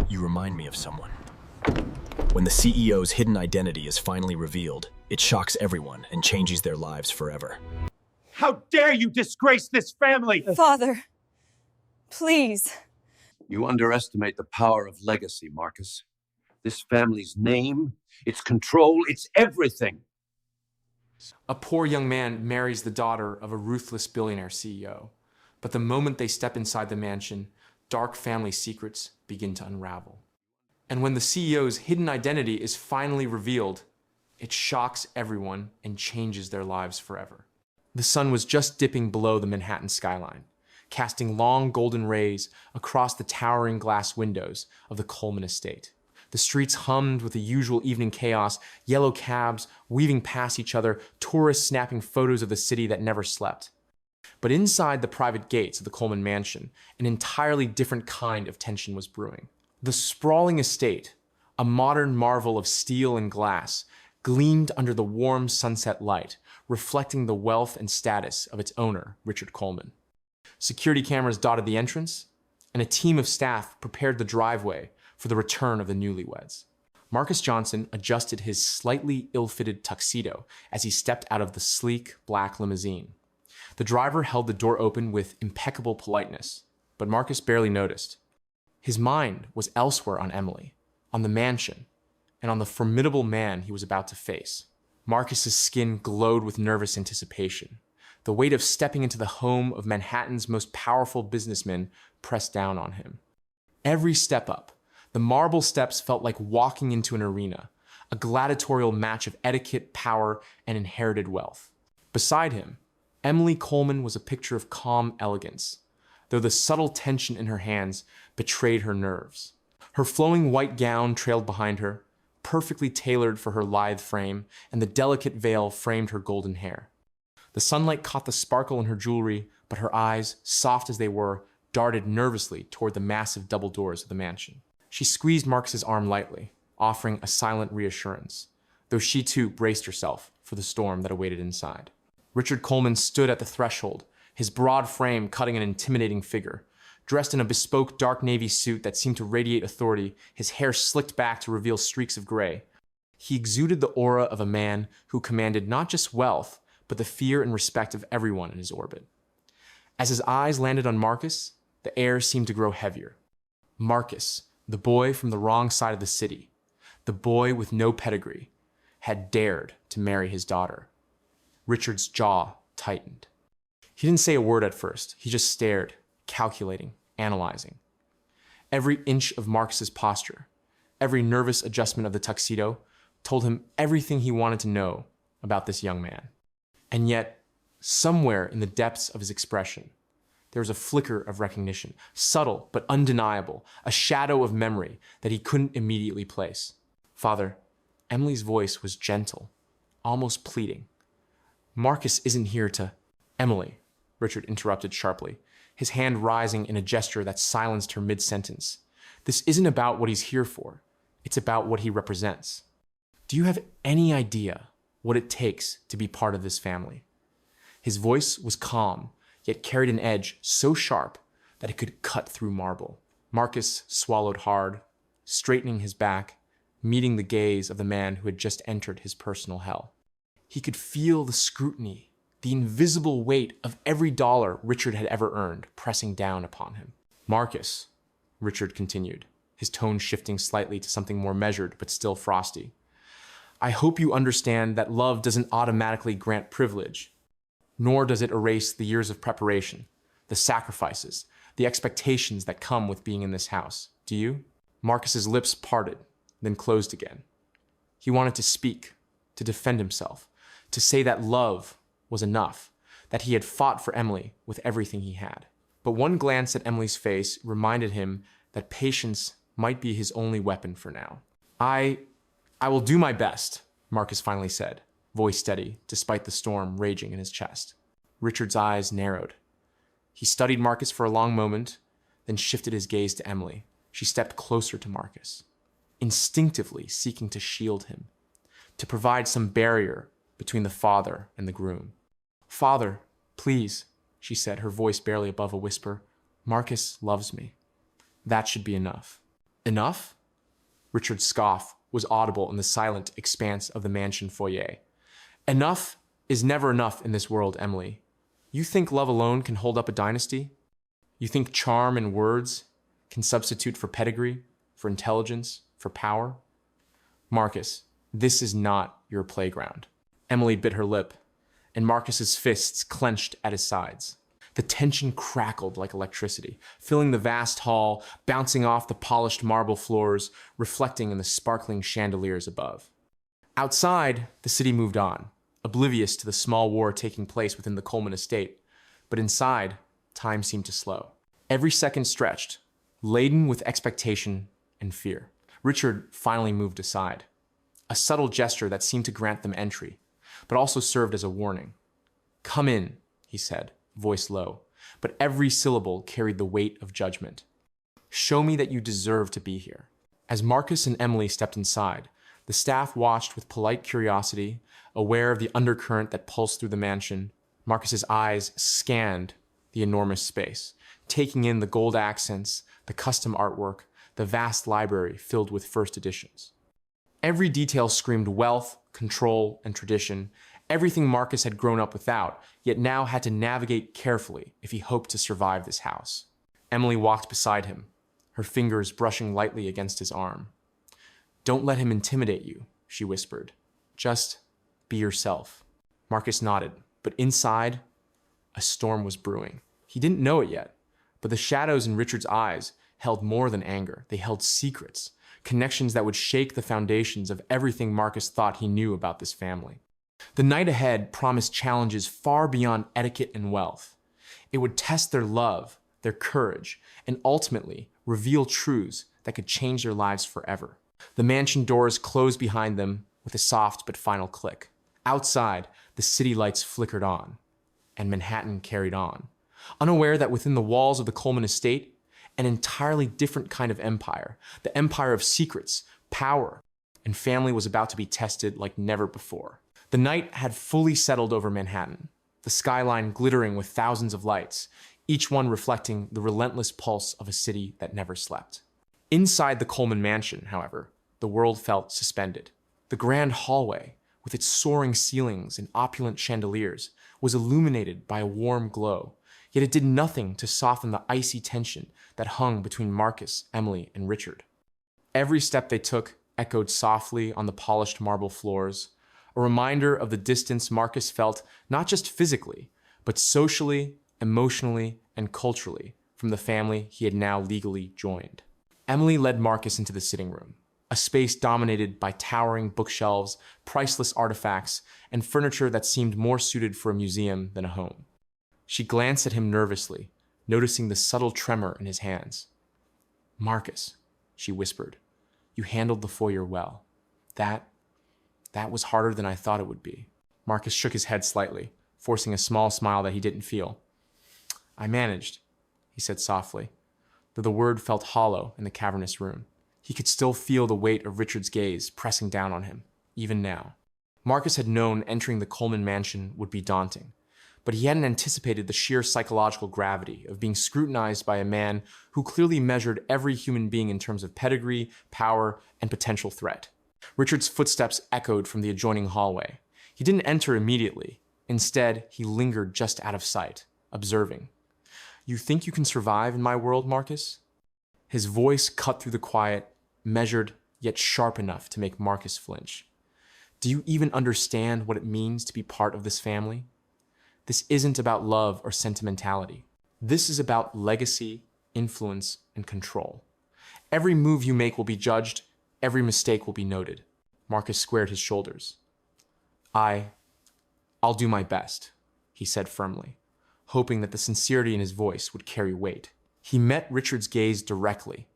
You remind me of someone. When the CEO's hidden identity is finally revealed, it shocks everyone and changes their lives forever. How dare you disgrace this family! Father, please. You underestimate the power of legacy, Marcus. This family's name, its control, its everything. A poor young man marries the daughter of a ruthless billionaire CEO. But the moment they step inside the mansion, dark family secrets begin to unravel. And when the CEO's hidden identity is finally revealed, it shocks everyone and changes their lives forever. The sun was just dipping below the Manhattan skyline, casting long golden rays across the towering glass windows of the Coleman estate. The streets hummed with the usual evening chaos, yellow cabs weaving past each other, tourists snapping photos of the city that never slept. But inside the private gates of the Coleman mansion, an entirely different kind of tension was brewing. The sprawling estate, a modern marvel of steel and glass, gleamed under the warm sunset light, reflecting the wealth and status of its owner, Richard Coleman. Security cameras dotted the entrance, and a team of staff prepared the driveway for the return of the newlyweds. Marcus Johnson adjusted his slightly ill-fitted tuxedo as he stepped out of the sleek black limousine. The driver held the door open with impeccable politeness, but Marcus barely noticed. His mind was elsewhere on Emily, on the mansion, and on the formidable man he was about to face. Marcus's skin glowed with nervous anticipation. The weight of stepping into the home of Manhattan's most powerful businessmen pressed down on him. Every step up, the marble steps felt like walking into an arena, a gladiatorial match of etiquette, power, and inherited wealth. Beside him, Emily Coleman was a picture of calm elegance, though the subtle tension in her hands betrayed her nerves. Her flowing white gown trailed behind her, perfectly tailored for her lithe frame, and the delicate veil framed her golden hair. The sunlight caught the sparkle in her jewelry, but her eyes, soft as they were, darted nervously toward the massive double doors of the mansion. She squeezed Marcus's arm lightly, offering a silent reassurance, though she too braced herself for the storm that awaited inside. Richard Coleman stood at the threshold, his broad frame cutting an intimidating figure. Dressed in a bespoke dark navy suit that seemed to radiate authority, his hair slicked back to reveal streaks of gray. He exuded the aura of a man who commanded not just wealth, but the fear and respect of everyone in his orbit. As his eyes landed on Marcus, the air seemed to grow heavier. Marcus, the boy from the wrong side of the city, the boy with no pedigree, had dared to marry his daughter. Richard's jaw tightened. He didn't say a word at first. He just stared, calculating, analyzing. Every inch of Marcus's posture, every nervous adjustment of the tuxedo, told him everything he wanted to know about this young man. And yet, somewhere in the depths of his expression, there was a flicker of recognition, subtle but undeniable, a shadow of memory that he couldn't immediately place. Father, Emily's voice was gentle, almost pleading. Marcus isn't here to... Emily, Richard interrupted sharply, his hand rising in a gesture that silenced her mid-sentence. This isn't about what he's here for. It's about what he represents. Do you have any idea what it takes to be part of this family? His voice was calm, yet carried an edge so sharp that it could cut through marble. Marcus swallowed hard, straightening his back, meeting the gaze of the man who had just entered his personal hell. He could feel the scrutiny, the invisible weight of every dollar Richard had ever earned pressing down upon him. Marcus, Richard continued, his tone shifting slightly to something more measured but still frosty. I hope you understand that love doesn't automatically grant privilege, nor does it erase the years of preparation, the sacrifices, the expectations that come with being in this house. Do you? Marcus's lips parted, then closed again. He wanted to speak, to defend himself, to say that love was enough, that he had fought for Emily with everything he had. But one glance at Emily's face reminded him that patience might be his only weapon for now. I will do my best, Marcus finally said, voice steady, despite the storm raging in his chest. Richard's eyes narrowed. He studied Marcus for a long moment, then shifted his gaze to Emily. She stepped closer to Marcus, instinctively seeking to shield him, to provide some barrier between the father and the groom. Father, please, she said, her voice barely above a whisper. Marcus loves me. That should be enough. Enough? Richard's scoff was audible in the silent expanse of the mansion foyer. Enough is never enough in this world, Emily. You think love alone can hold up a dynasty? You think charm and words can substitute for pedigree, for intelligence, for power? Marcus, this is not your playground. Emily bit her lip, and Marcus's fists clenched at his sides. The tension crackled like electricity, filling the vast hall, bouncing off the polished marble floors, reflecting in the sparkling chandeliers above. Outside, the city moved on, oblivious to the small war taking place within the Coleman estate. But inside, time seemed to slow. Every second stretched, laden with expectation and fear. Richard finally moved aside, a subtle gesture that seemed to grant them entry, but also served as a warning. "Come in," he said, voice low, but every syllable carried the weight of judgment. "Show me that you deserve to be here." As Marcus and Emily stepped inside, the staff watched with polite curiosity, aware of the undercurrent that pulsed through the mansion. Marcus's eyes scanned the enormous space, taking in the gold accents, the custom artwork, the vast library filled with first editions. Every detail screamed wealth, control, and tradition, everything Marcus had grown up without, yet now had to navigate carefully if he hoped to survive this house. Emily walked beside him, her fingers brushing lightly against his arm. "Don't let him intimidate you," she whispered. "Just be yourself." Marcus nodded, but inside, a storm was brewing. He didn't know it yet, but the shadows in Richard's eyes held more than anger. They held secrets, connections that would shake the foundations of everything Marcus thought he knew about this family. The night ahead promised challenges far beyond etiquette and wealth. It would test their love, their courage, and ultimately reveal truths that could change their lives forever. The mansion doors closed behind them with a soft but final click. Outside, the city lights flickered on, and Manhattan carried on, unaware that within the walls of the Coleman estate, an entirely different kind of empire, the empire of secrets, power, and family was about to be tested like never before. The night had fully settled over Manhattan, the skyline glittering with thousands of lights, each one reflecting the relentless pulse of a city that never slept. Inside the Coleman mansion, however, the world felt suspended. The grand hallway, with its soaring ceilings and opulent chandeliers, was illuminated by a warm glow, yet it did nothing to soften the icy tension that hung between Marcus, Emily, and Richard. Every step they took echoed softly on the polished marble floors, a reminder of the distance Marcus felt not just physically, but socially, emotionally, and culturally from the family he had now legally joined. Emily led Marcus into the sitting room, a space dominated by towering bookshelves, priceless artifacts, and furniture that seemed more suited for a museum than a home. She glanced at him nervously, noticing the subtle tremor in his hands. "Marcus," she whispered, "you handled the foyer well. That was harder than I thought it would be." Marcus shook his head slightly, forcing a small smile that he didn't feel. "I managed," he said softly, though the word felt hollow in the cavernous room. He could still feel the weight of Richard's gaze pressing down on him, even now. Marcus had known entering the Coleman mansion would be daunting, but he hadn't anticipated the sheer psychological gravity of being scrutinized by a man who clearly measured every human being in terms of pedigree, power, and potential threat. Richard's footsteps echoed from the adjoining hallway. He didn't enter immediately. Instead, he lingered just out of sight, observing. "You think you can survive in my world, Marcus?" His voice cut through the quiet, measured yet sharp enough to make Marcus flinch. "Do you even understand what it means to be part of this family? This isn't about love or sentimentality. This is about legacy, influence, and control. Every move you make will be judged. Every mistake will be noted." Marcus squared his shoulders. I'll do my best," he said firmly, hoping that the sincerity in his voice would carry weight. He met Richard's gaze directly,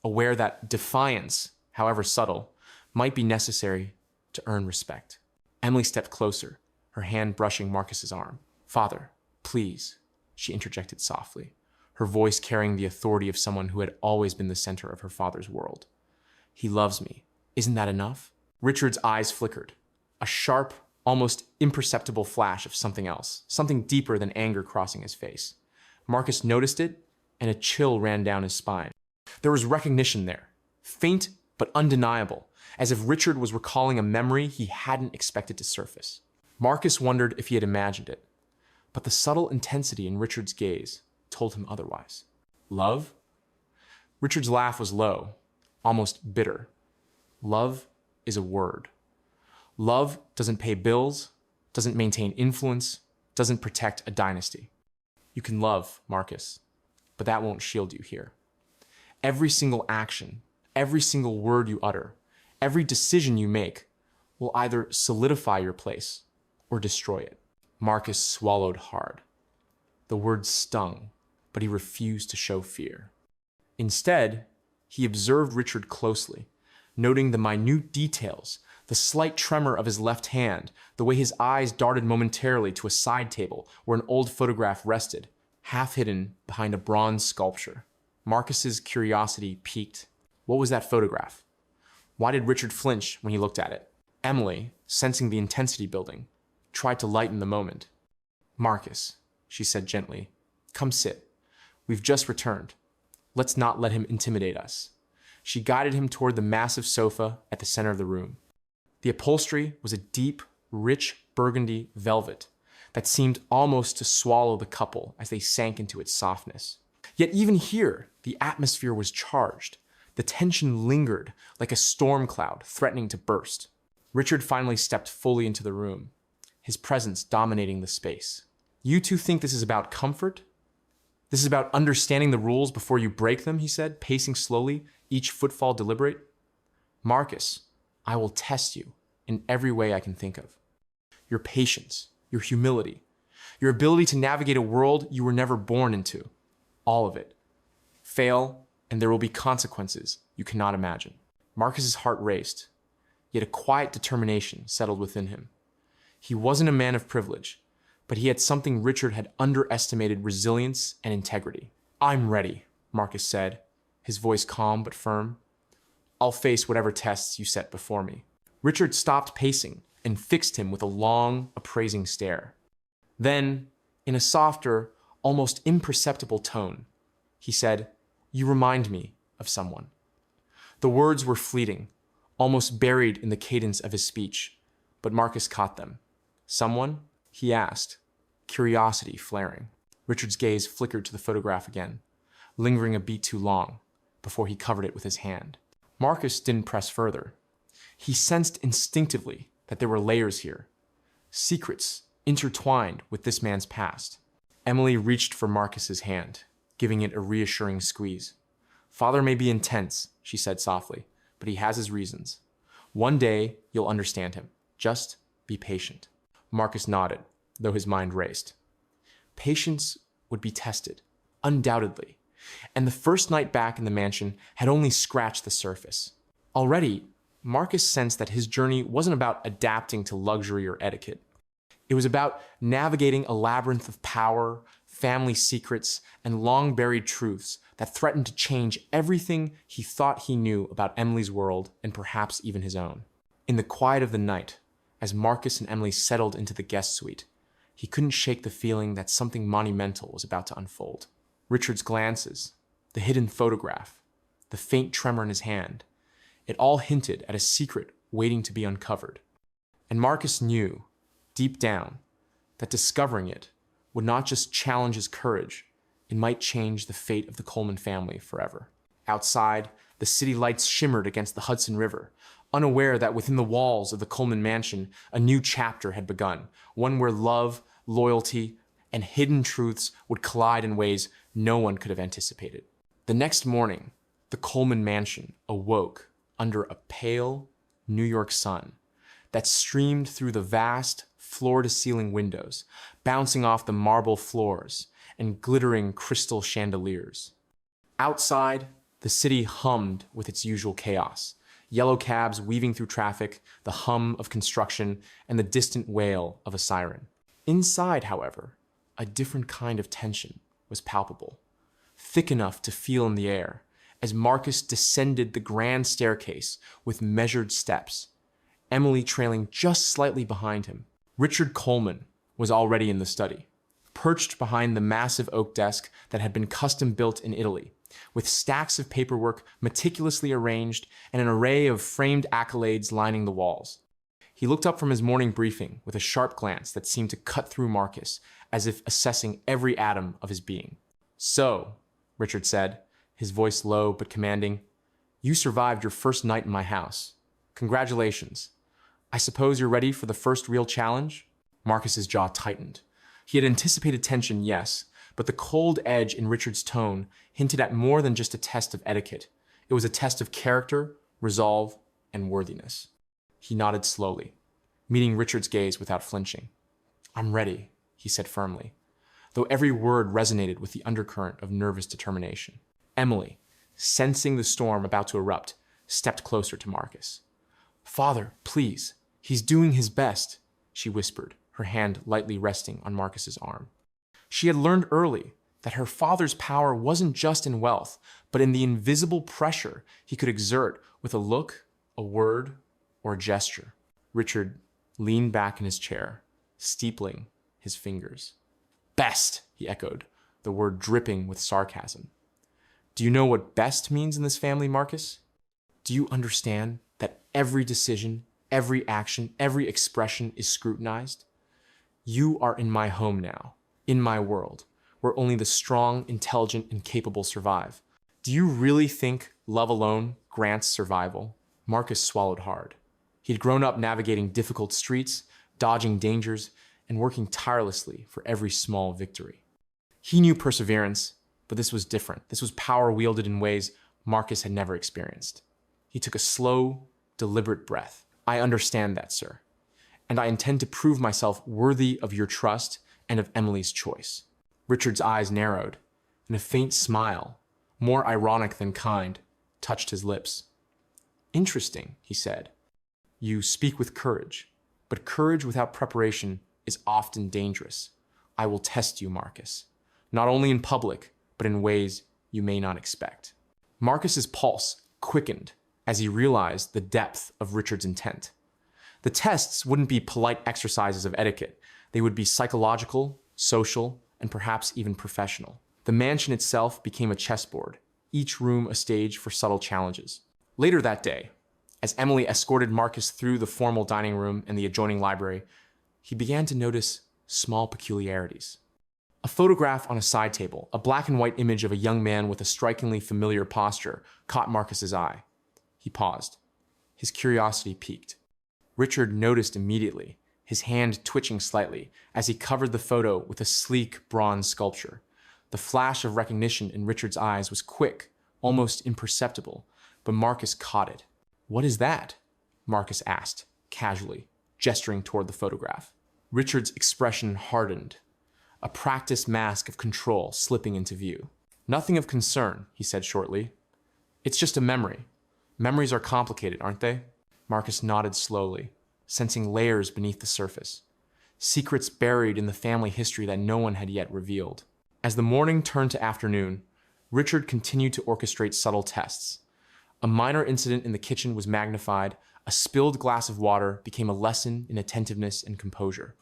aware that defiance, however subtle, might be necessary to earn respect. Emily stepped closer, her hand brushing Marcus's arm. "Father, please," she interjected softly, her voice carrying the authority of someone who had always been the center of her father's world. "He loves me. Isn't that enough?" Richard's eyes flickered, a sharp, almost imperceptible flash of something else, something deeper than anger crossing his face. Marcus noticed it, and a chill ran down his spine. There was recognition there, faint but undeniable, as if Richard was recalling a memory he hadn't expected to surface. Marcus wondered if he had imagined it, but the subtle intensity in Richard's gaze told him otherwise. Love? Richard's laugh was low, almost bitter. Love is a word. Love doesn't pay bills, doesn't maintain influence, doesn't protect a dynasty. You can love, Marcus, but that won't shield you here. Every single action, every single word you utter, every decision you make will either solidify your place or destroy it. Marcus swallowed hard. The words stung, but he refused to show fear. Instead, he observed Richard closely, noting the minute details, the slight tremor of his left hand, the way his eyes darted momentarily to a side table where an old photograph rested, half hidden behind a bronze sculpture. Marcus's curiosity piqued. What was that photograph? Why did Richard flinch when he looked at it? Emily, sensing the intensity building, tried to lighten the moment. Marcus, she said gently, come sit. We've just returned. Let's not let him intimidate us. She guided him toward the massive sofa at the center of the room. The upholstery was a deep, rich burgundy velvet that seemed almost to swallow the couple as they sank into its softness. Yet even here, the atmosphere was charged. The tension lingered like a storm cloud threatening to burst. Richard finally stepped fully into the room, his presence dominating the space. You two think this is about comfort? This is about understanding the rules before you break them, he said, pacing slowly, each footfall deliberate. Marcus, I will test you in every way I can think of. Your patience, your humility, your ability to navigate a world you were never born into. All of it. Fail, and there will be consequences you cannot imagine. Marcus's heart raced, yet a quiet determination settled within him. He wasn't a man of privilege, but he had something Richard had underestimated: resilience and integrity. I'm ready, Marcus said, his voice calm but firm. I'll face whatever tests you set before me. Richard stopped pacing and fixed him with a long, appraising stare. Then, in a softer, almost imperceptible tone, he said, You remind me of someone. The words were fleeting, almost buried in the cadence of his speech, but Marcus caught them. Someone? He asked, curiosity flaring. Richard's gaze flickered to the photograph again, lingering a beat too long, before he covered it with his hand. Marcus didn't press further. He sensed instinctively that there were layers here, secrets intertwined with this man's past. Emily reached for Marcus's hand, giving it a reassuring squeeze. Father may be intense, she said softly, but he has his reasons. One day, you'll understand him. Just be patient. Marcus nodded, though his mind raced. Patience would be tested, undoubtedly, and the first night back in the mansion had only scratched the surface. Already, Marcus sensed that his journey wasn't about adapting to luxury or etiquette. It was about navigating a labyrinth of power, family secrets, and long-buried truths that threatened to change everything he thought he knew about Emily's world and perhaps even his own. In the quiet of the night, as Marcus and Emily settled into the guest suite, he couldn't shake the feeling that something monumental was about to unfold. Richard's glances, the hidden photograph, the faint tremor in his hand, it all hinted at a secret waiting to be uncovered. And Marcus knew, deep down, that discovering it would not just challenge his courage, it might change the fate of the Coleman family forever. Outside, the city lights shimmered against the Hudson River, unaware that within the walls of the Coleman mansion, a new chapter had begun, one where love, loyalty, and hidden truths would collide in ways no one could have anticipated. The next morning, the Coleman mansion awoke under a pale New York sun that streamed through the vast floor-to-ceiling windows, bouncing off the marble floors and glittering crystal chandeliers. Outside, the city hummed with its usual chaos, yellow cabs weaving through traffic, the hum of construction, and the distant wail of a siren. Inside, however, a different kind of tension was palpable, thick enough to feel in the air, as Marcus descended the grand staircase with measured steps, Emily trailing just slightly behind him. Richard Coleman was already in the study, perched behind the massive oak desk that had been custom built in Italy, with stacks of paperwork meticulously arranged and an array of framed accolades lining the walls. He looked up from his morning briefing with a sharp glance that seemed to cut through Marcus, as if assessing every atom of his being. "So," Richard said, his voice low but commanding, "you survived your first night in my house. Congratulations. I suppose you're ready for the first real challenge?" Marcus's jaw tightened. He had anticipated tension, yes, but the cold edge in Richard's tone hinted at more than just a test of etiquette. It was a test of character, resolve, and worthiness. He nodded slowly, meeting Richard's gaze without flinching. "I'm ready," he said firmly, though every word resonated with the undercurrent of nervous determination. Emily, sensing the storm about to erupt, stepped closer to Marcus. "Father, please, he's doing his best," she whispered, her hand lightly resting on Marcus's arm. She had learned early that her father's power wasn't just in wealth, but in the invisible pressure he could exert with a look, a word, or a gesture. Richard leaned back in his chair, steepling his fingers. "Best," he echoed, the word dripping with sarcasm. "Do you know what best means in this family, Marcus? Do you understand that every decision, every action, every expression is scrutinized? You are in my home now, in my world, where only the strong, intelligent, and capable survive. Do you really think love alone grants survival?" Marcus swallowed hard. He'd grown up navigating difficult streets, dodging dangers, and working tirelessly for every small victory. He knew perseverance, but this was different. This was power wielded in ways Marcus had never experienced. He took a slow, deliberate breath. "I understand that, sir, and I intend to prove myself worthy of your trust and of Emily's choice." Richard's eyes narrowed, and a faint smile, more ironic than kind, touched his lips. "Interesting," he said. "You speak with courage, but courage without preparation is often dangerous. I will test you, Marcus, not only in public, but in ways you may not expect." Marcus's pulse quickened as he realized the depth of Richard's intent. The tests wouldn't be polite exercises of etiquette. They would be psychological, social, and perhaps even professional. The mansion itself became a chessboard, each room a stage for subtle challenges. Later that day, as Emily escorted Marcus through the formal dining room and the adjoining library, he began to notice small peculiarities. A photograph on a side table, a black and white image of a young man with a strikingly familiar posture, caught Marcus's eye. He paused. His curiosity piqued. Richard noticed immediately, his hand twitching slightly as he covered the photo with a sleek bronze sculpture. The flash of recognition in Richard's eyes was quick, almost imperceptible, but Marcus caught it. "What is that?" Marcus asked, casually, gesturing toward the photograph. Richard's expression hardened, a practiced mask of control slipping into view. "Nothing of concern," he said shortly. "It's just a memory. Memories are complicated, aren't they?" Marcus nodded slowly, sensing layers beneath the surface, secrets buried in the family history that no one had yet revealed. As the morning turned to afternoon, Richard continued to orchestrate subtle tests. A minor incident in the kitchen was magnified. A spilled glass of water became a lesson in attentiveness and composure.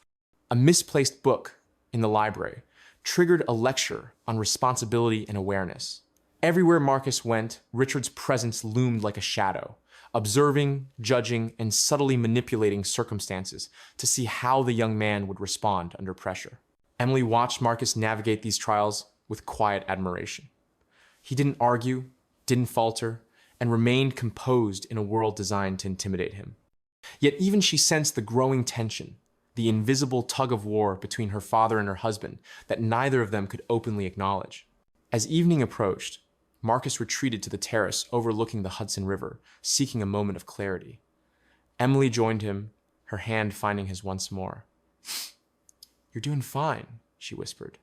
A misplaced book in the library triggered a lecture on responsibility and awareness. Everywhere Marcus went, Richard's presence loomed like a shadow, observing, judging, and subtly manipulating circumstances to see how the young man would respond under pressure. Emily watched Marcus navigate these trials with quiet admiration. He didn't argue, didn't falter, and remained composed in a world designed to intimidate him. Yet even she sensed the growing tension, the invisible tug-of-war between her father and her husband that neither of them could openly acknowledge. As evening approached, Marcus retreated to the terrace overlooking the Hudson River, seeking a moment of clarity. Emily joined him, her hand finding his once more. "You're doing fine," she whispered.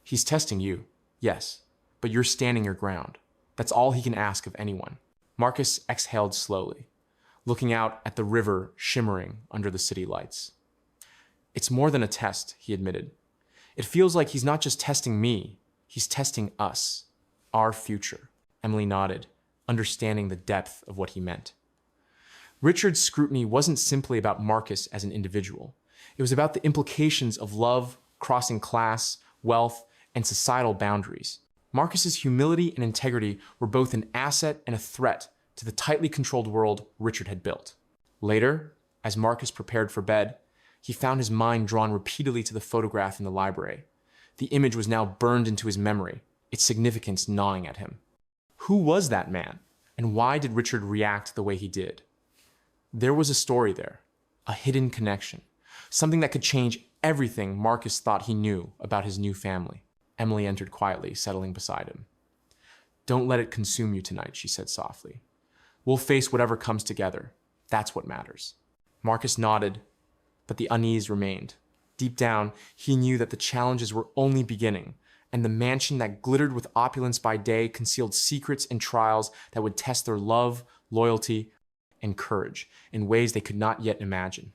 "He's testing you, yes, but you're standing your ground. That's all he can ask of anyone." Marcus exhaled slowly, looking out at the river shimmering under the city lights. "It's more than a test," he admitted. "It feels like he's not just testing me, he's testing us, our future." Emily nodded, understanding the depth of what he meant. Richard's scrutiny wasn't simply about Marcus as an individual. It was about the implications of love, crossing class, wealth, and societal boundaries. Marcus's humility and integrity were both an asset and a threat to the tightly controlled world Richard had built. Later, as Marcus prepared for bed, he found his mind drawn repeatedly to the photograph in the library. The image was now burned into his memory, its significance gnawing at him. Who was that man, and why did Richard react the way he did? There was a story there, a hidden connection, something that could change everything Marcus thought he knew about his new family. Emily entered quietly, settling beside him. "Don't let it consume you tonight," she said softly. "We'll face whatever comes together. That's what matters." Marcus nodded, but the unease remained. Deep down, he knew that the challenges were only beginning, and the mansion that glittered with opulence by day concealed secrets and trials that would test their love, loyalty, and courage in ways they could not yet imagine.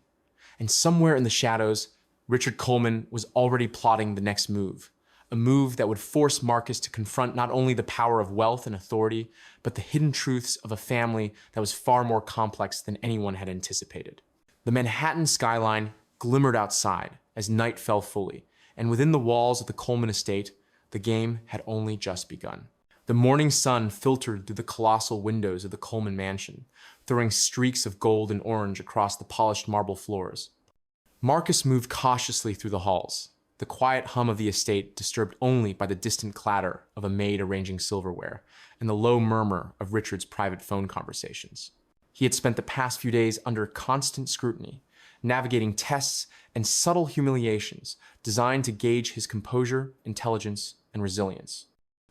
And somewhere in the shadows, Richard Coleman was already plotting the next move, a move that would force Marcus to confront not only the power of wealth and authority, but the hidden truths of a family that was far more complex than anyone had anticipated. The Manhattan skyline glimmered outside as night fell fully, and within the walls of the Coleman estate, the game had only just begun. The morning sun filtered through the colossal windows of the Coleman mansion, throwing streaks of gold and orange across the polished marble floors. Marcus moved cautiously through the halls, the quiet hum of the estate disturbed only by the distant clatter of a maid arranging silverware and the low murmur of Richard's private phone conversations. He had spent the past few days under constant scrutiny, navigating tests and subtle humiliations designed to gauge his composure, intelligence, and resilience.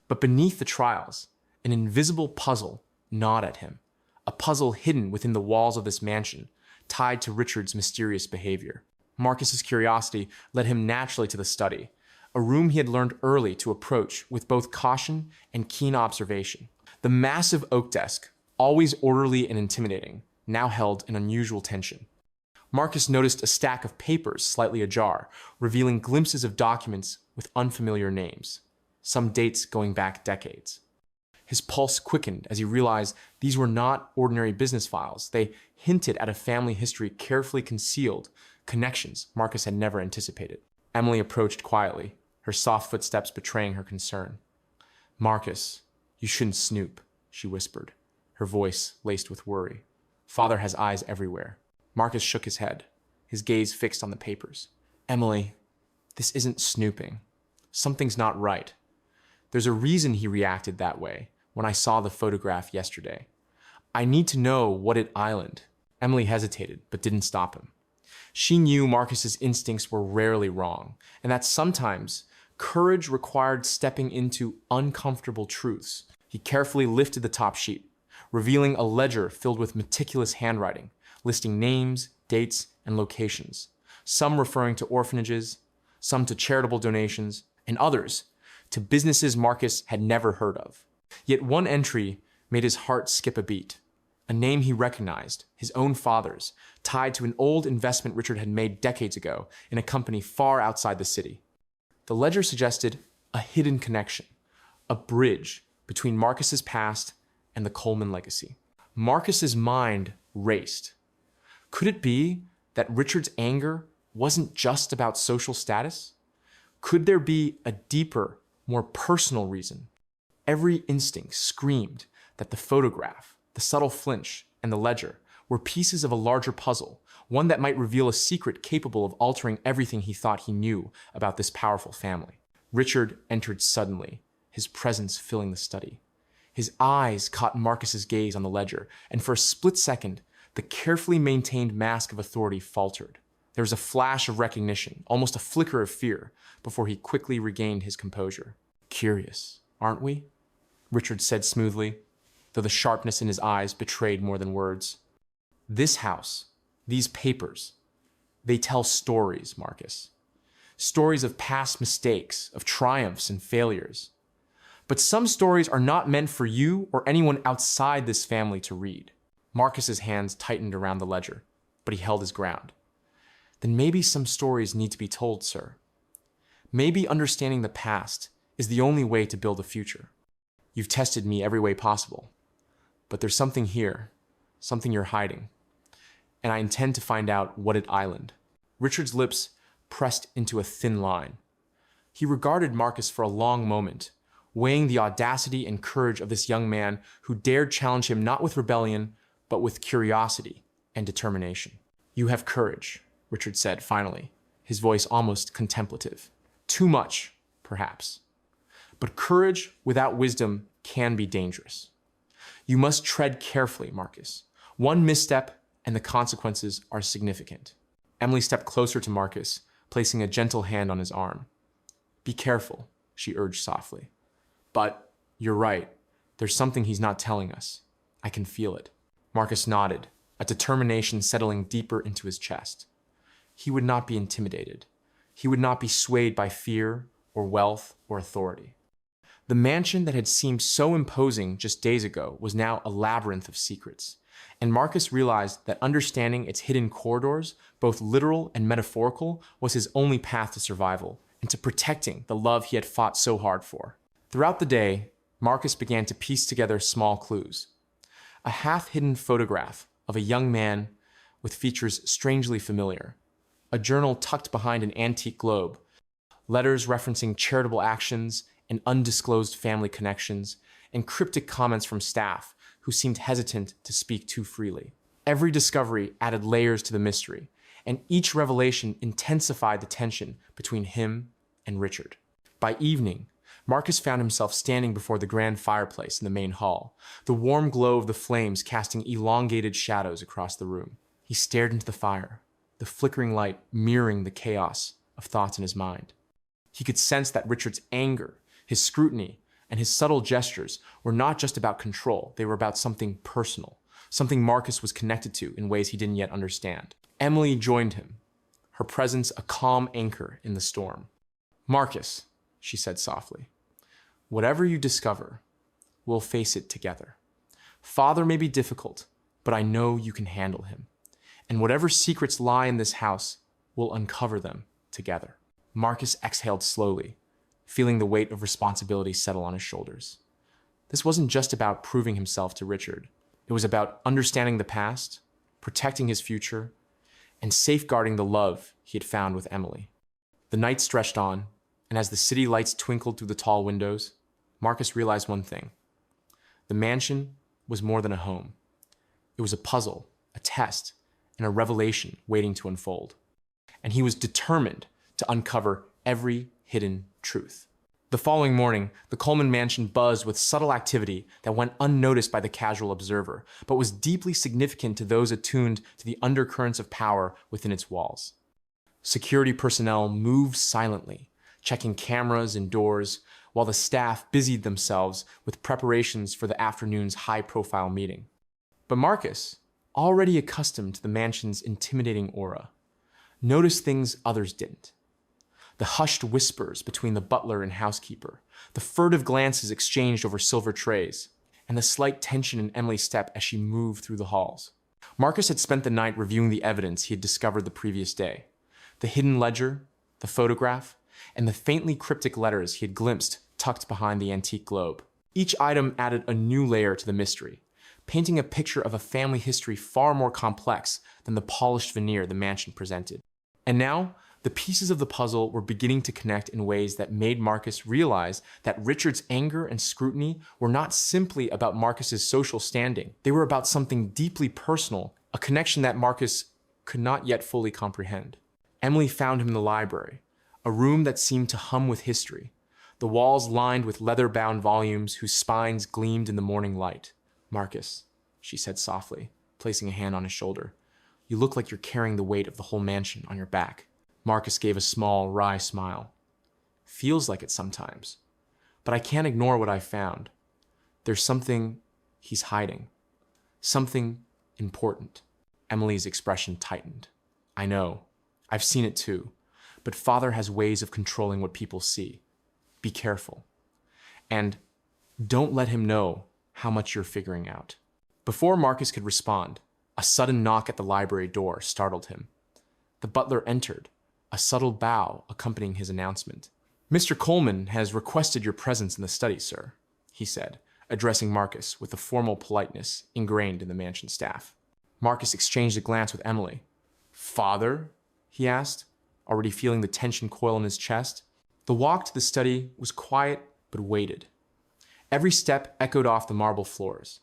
But beneath the trials, an invisible puzzle gnawed at him, a puzzle hidden within the walls of this mansion, tied to Richard's mysterious behavior. Marcus's curiosity led him naturally to the study, a room he had learned early to approach with both caution and keen observation. The massive oak desk, always orderly and intimidating, now held an unusual tension. Marcus noticed a stack of papers slightly ajar, revealing glimpses of documents with unfamiliar names, some dates going back decades. His pulse quickened as he realized these were not ordinary business files. They hinted at a family history carefully concealed, connections Marcus had never anticipated. Emily approached quietly, her soft footsteps betraying her concern. "Marcus, you shouldn't snoop," she whispered, her voice laced with worry. "Father has eyes everywhere." Marcus shook his head, his gaze fixed on the papers. "Emily, this isn't snooping. Something's not right. There's a reason he reacted that way when I saw the photograph yesterday. I need to know what it island." Emily hesitated, but didn't stop him. She knew Marcus's instincts were rarely wrong, and that sometimes courage required stepping into uncomfortable truths. He carefully lifted the top sheet, revealing a ledger filled with meticulous handwriting, listing names, dates, and locations, some referring to orphanages, some to charitable donations, and others to businesses Marcus had never heard of. Yet one entry made his heart skip a beat. A name he recognized, his own father's, tied to an old investment Richard had made decades ago in a company far outside the city. The ledger suggested a hidden connection, a bridge between Marcus's past and the Coleman legacy. Marcus's mind raced. Could it be that Richard's anger wasn't just about social status? Could there be a deeper, more personal reason? Every instinct screamed that the photograph, the subtle flinch, and the ledger were pieces of a larger puzzle, one that might reveal a secret capable of altering everything he thought he knew about this powerful family. Richard entered suddenly, his presence filling the study. His eyes caught Marcus's gaze on the ledger, and for a split second, the carefully maintained mask of authority faltered. There was a flash of recognition, almost a flicker of fear, before he quickly regained his composure. "Curious, aren't we?" Richard said smoothly, though the sharpness in his eyes betrayed more than words. "This house, these papers, they tell stories, Marcus. Stories of past mistakes, of triumphs and failures. But some stories are not meant for you or anyone outside this family to read." Marcus's hands tightened around the ledger, but he held his ground. "Then maybe some stories need to be told, sir. Maybe understanding the past is the only way to build a future. You've tested me every way possible. But there's something here, something you're hiding. And I intend to find out what it island." Richard's lips pressed into a thin line. He regarded Marcus for a long moment, weighing the audacity and courage of this young man who dared challenge him not with rebellion, but with curiosity and determination. "You have courage," Richard said finally, his voice almost contemplative. "Too much, perhaps. But courage without wisdom can be dangerous. You must tread carefully, Marcus. One misstep and the consequences are significant." Emily stepped closer to Marcus, placing a gentle hand on his arm. "Be careful," she urged softly. "But you're right. There's something he's not telling us. I can feel it." Marcus nodded, a determination settling deeper into his chest. He would not be intimidated. He would not be swayed by fear or wealth or authority. The mansion that had seemed so imposing just days ago was now a labyrinth of secrets, and Marcus realized that understanding its hidden corridors, both literal and metaphorical, was his only path to survival and to protecting the love he had fought so hard for. Throughout the day, Marcus began to piece together small clues. A half-hidden photograph of a young man with features strangely familiar, a journal tucked behind an antique globe, letters referencing charitable actions and undisclosed family connections, and cryptic comments from staff who seemed hesitant to speak too freely. Every discovery added layers to the mystery, and each revelation intensified the tension between him and Richard. By evening, Marcus found himself standing before the grand fireplace in the main hall, the warm glow of the flames casting elongated shadows across the room. He stared into the fire, the flickering light mirroring the chaos of thoughts in his mind. He could sense that Richard's anger, his scrutiny, and his subtle gestures were not just about control, they were about something personal, something Marcus was connected to in ways he didn't yet understand. Emily joined him, her presence a calm anchor in the storm. "Marcus," she said softly, "whatever you discover, we'll face it together. Father may be difficult, but I know you can handle him. And whatever secrets lie in this house, we'll uncover them together." Marcus exhaled slowly, feeling the weight of responsibility settle on his shoulders. This wasn't just about proving himself to Richard. It was about understanding the past, protecting his future, and safeguarding the love he had found with Emily. The night stretched on, and as the city lights twinkled through the tall windows, Marcus realized one thing. The mansion was more than a home. It was a puzzle, a test, and a revelation waiting to unfold. And he was determined to uncover every hidden truth. The following morning, the Coleman mansion buzzed with subtle activity that went unnoticed by the casual observer, but was deeply significant to those attuned to the undercurrents of power within its walls. Security personnel moved silently, checking cameras and doors, while the staff busied themselves with preparations for the afternoon's high-profile meeting. But Marcus, already accustomed to the mansion's intimidating aura, noticed things others didn't. The hushed whispers between the butler and housekeeper, the furtive glances exchanged over silver trays, and the slight tension in Emily's step as she moved through the halls. Marcus had spent the night reviewing the evidence he had discovered the previous day. The hidden ledger, the photograph, and the faintly cryptic letters he had glimpsed tucked behind the antique globe. Each item added a new layer to the mystery, painting a picture of a family history far more complex than the polished veneer the mansion presented. And now, the pieces of the puzzle were beginning to connect in ways that made Marcus realize that Richard's anger and scrutiny were not simply about Marcus's social standing. They were about something deeply personal, a connection that Marcus could not yet fully comprehend. Emily found him in the library, a room that seemed to hum with history, the walls lined with leather-bound volumes whose spines gleamed in the morning light. "Marcus," she said softly, placing a hand on his shoulder, "you look like you're carrying the weight of the whole mansion on your back." Marcus gave a small, wry smile. "Feels like it sometimes, but I can't ignore what I've found. There's something he's hiding, something important." Emily's expression tightened. "I know. I've seen it too. But Father has ways of controlling what people see. Be careful. And don't let him know how much you're figuring out." Before Marcus could respond, a sudden knock at the library door startled him. The butler entered, a subtle bow accompanying his announcement. "Mr. Coleman has requested your presence in the study, sir," he said, addressing Marcus with the formal politeness ingrained in the mansion staff. Marcus exchanged a glance with Emily. "Father?" he asked, already feeling the tension coil in his chest. The walk to the study was quiet but weighted. Every step echoed off the marble floors,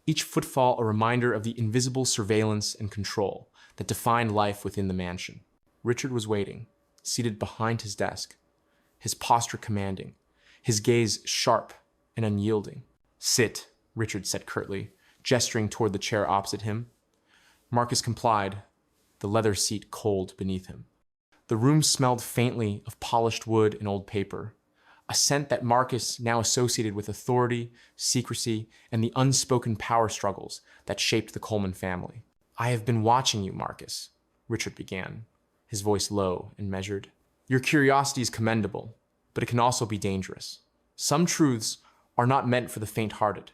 each footfall a reminder of the invisible surveillance and control that defined life within the mansion. Richard was waiting, seated behind his desk, his posture commanding, his gaze sharp and unyielding. "Sit," Richard said curtly, gesturing toward the chair opposite him. Marcus complied, the leather seat cold beneath him. The room smelled faintly of polished wood and old paper, a scent that Marcus now associated with authority, secrecy, and the unspoken power struggles that shaped the Coleman family. "I have been watching you, Marcus," Richard began, his voice low and measured. "Your curiosity is commendable, but it can also be dangerous. Some truths are not meant for the faint-hearted.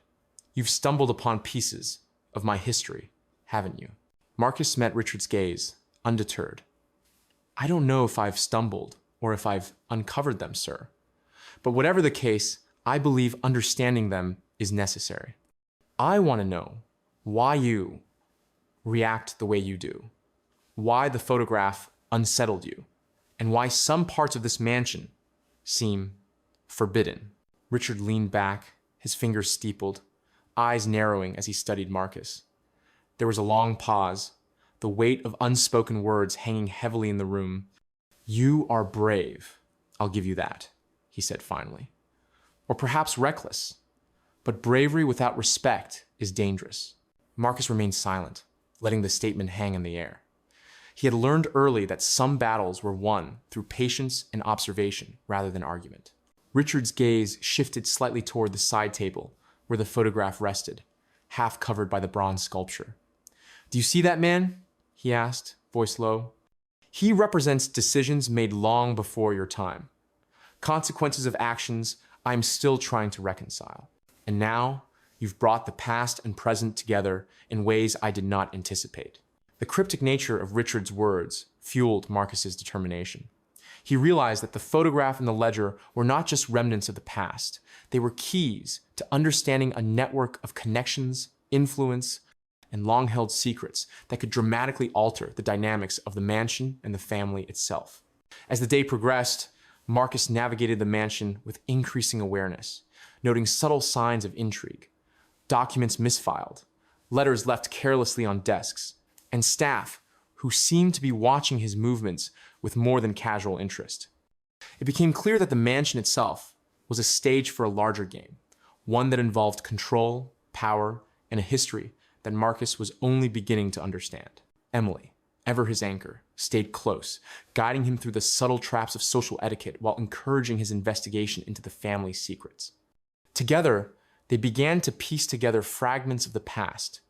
You've stumbled upon pieces of my history, haven't you?" Marcus met Richard's gaze, undeterred. "I don't know if I've stumbled or if I've uncovered them, sir. But whatever the case, I believe understanding them is necessary. I want to know why you react the way you do, why the photograph unsettled you, and why some parts of this mansion seem forbidden." Richard leaned back, his fingers steepled, eyes narrowing as he studied Marcus. There was a long pause, the weight of unspoken words hanging heavily in the room. "You are brave, I'll give you that," he said finally. "Or perhaps reckless, but bravery without respect is dangerous." Marcus remained silent, letting the statement hang in the air. He had learned early that some battles were won through patience and observation rather than argument. Richard's gaze shifted slightly toward the side table where the photograph rested, half covered by the bronze sculpture. "Do you see that man?" he asked, voice low. "He represents decisions made long before your time. Consequences of actions I'm still trying to reconcile. And now you've brought the past and present together in ways I did not anticipate." The cryptic nature of Richard's words fueled Marcus's determination. He realized that the photograph and the ledger were not just remnants of the past. They were keys to understanding a network of connections, influence, and long-held secrets that could dramatically alter the dynamics of the mansion and the family itself. As the day progressed, Marcus navigated the mansion with increasing awareness, noting subtle signs of intrigue, documents misfiled, letters left carelessly on desks, and staff who seemed to be watching his movements with more than casual interest. It became clear that the mansion itself was a stage for a larger game, one that involved control, power, and a history that Marcus was only beginning to understand. Emily, ever his anchor, stayed close, guiding him through the subtle traps of social etiquette while encouraging his investigation into the family's secrets. Together, they began to piece together fragments of the past,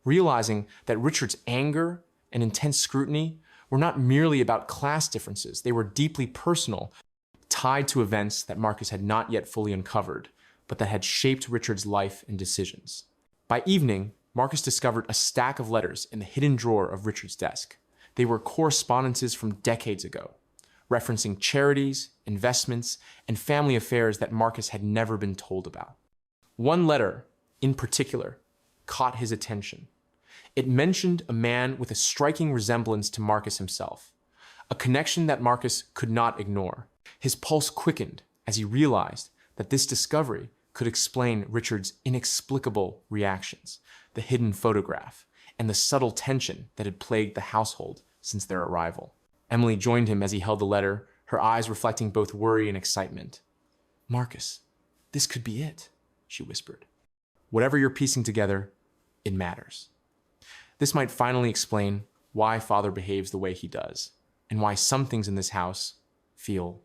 realizing that Richard's anger and intense scrutiny were not merely about class differences. They were deeply personal, tied to events that Marcus had not yet fully uncovered, but that had shaped Richard's life and decisions. By evening, Marcus discovered a stack of letters in the hidden drawer of Richard's desk. They were correspondences from decades ago, referencing charities, investments, and family affairs that Marcus had never been told about. One letter, in particular, caught his attention. It mentioned a man with a striking resemblance to Marcus himself, a connection that Marcus could not ignore. His pulse quickened as he realized that this discovery could explain Richard's inexplicable reactions, the hidden photograph, and the subtle tension that had plagued the household since their arrival. Emily joined him as he held the letter, her eyes reflecting both worry and excitement. "Marcus, this could be it," she whispered. "Whatever you're piecing together, it matters. This might finally explain why Father behaves the way he does, and why some things in this house feel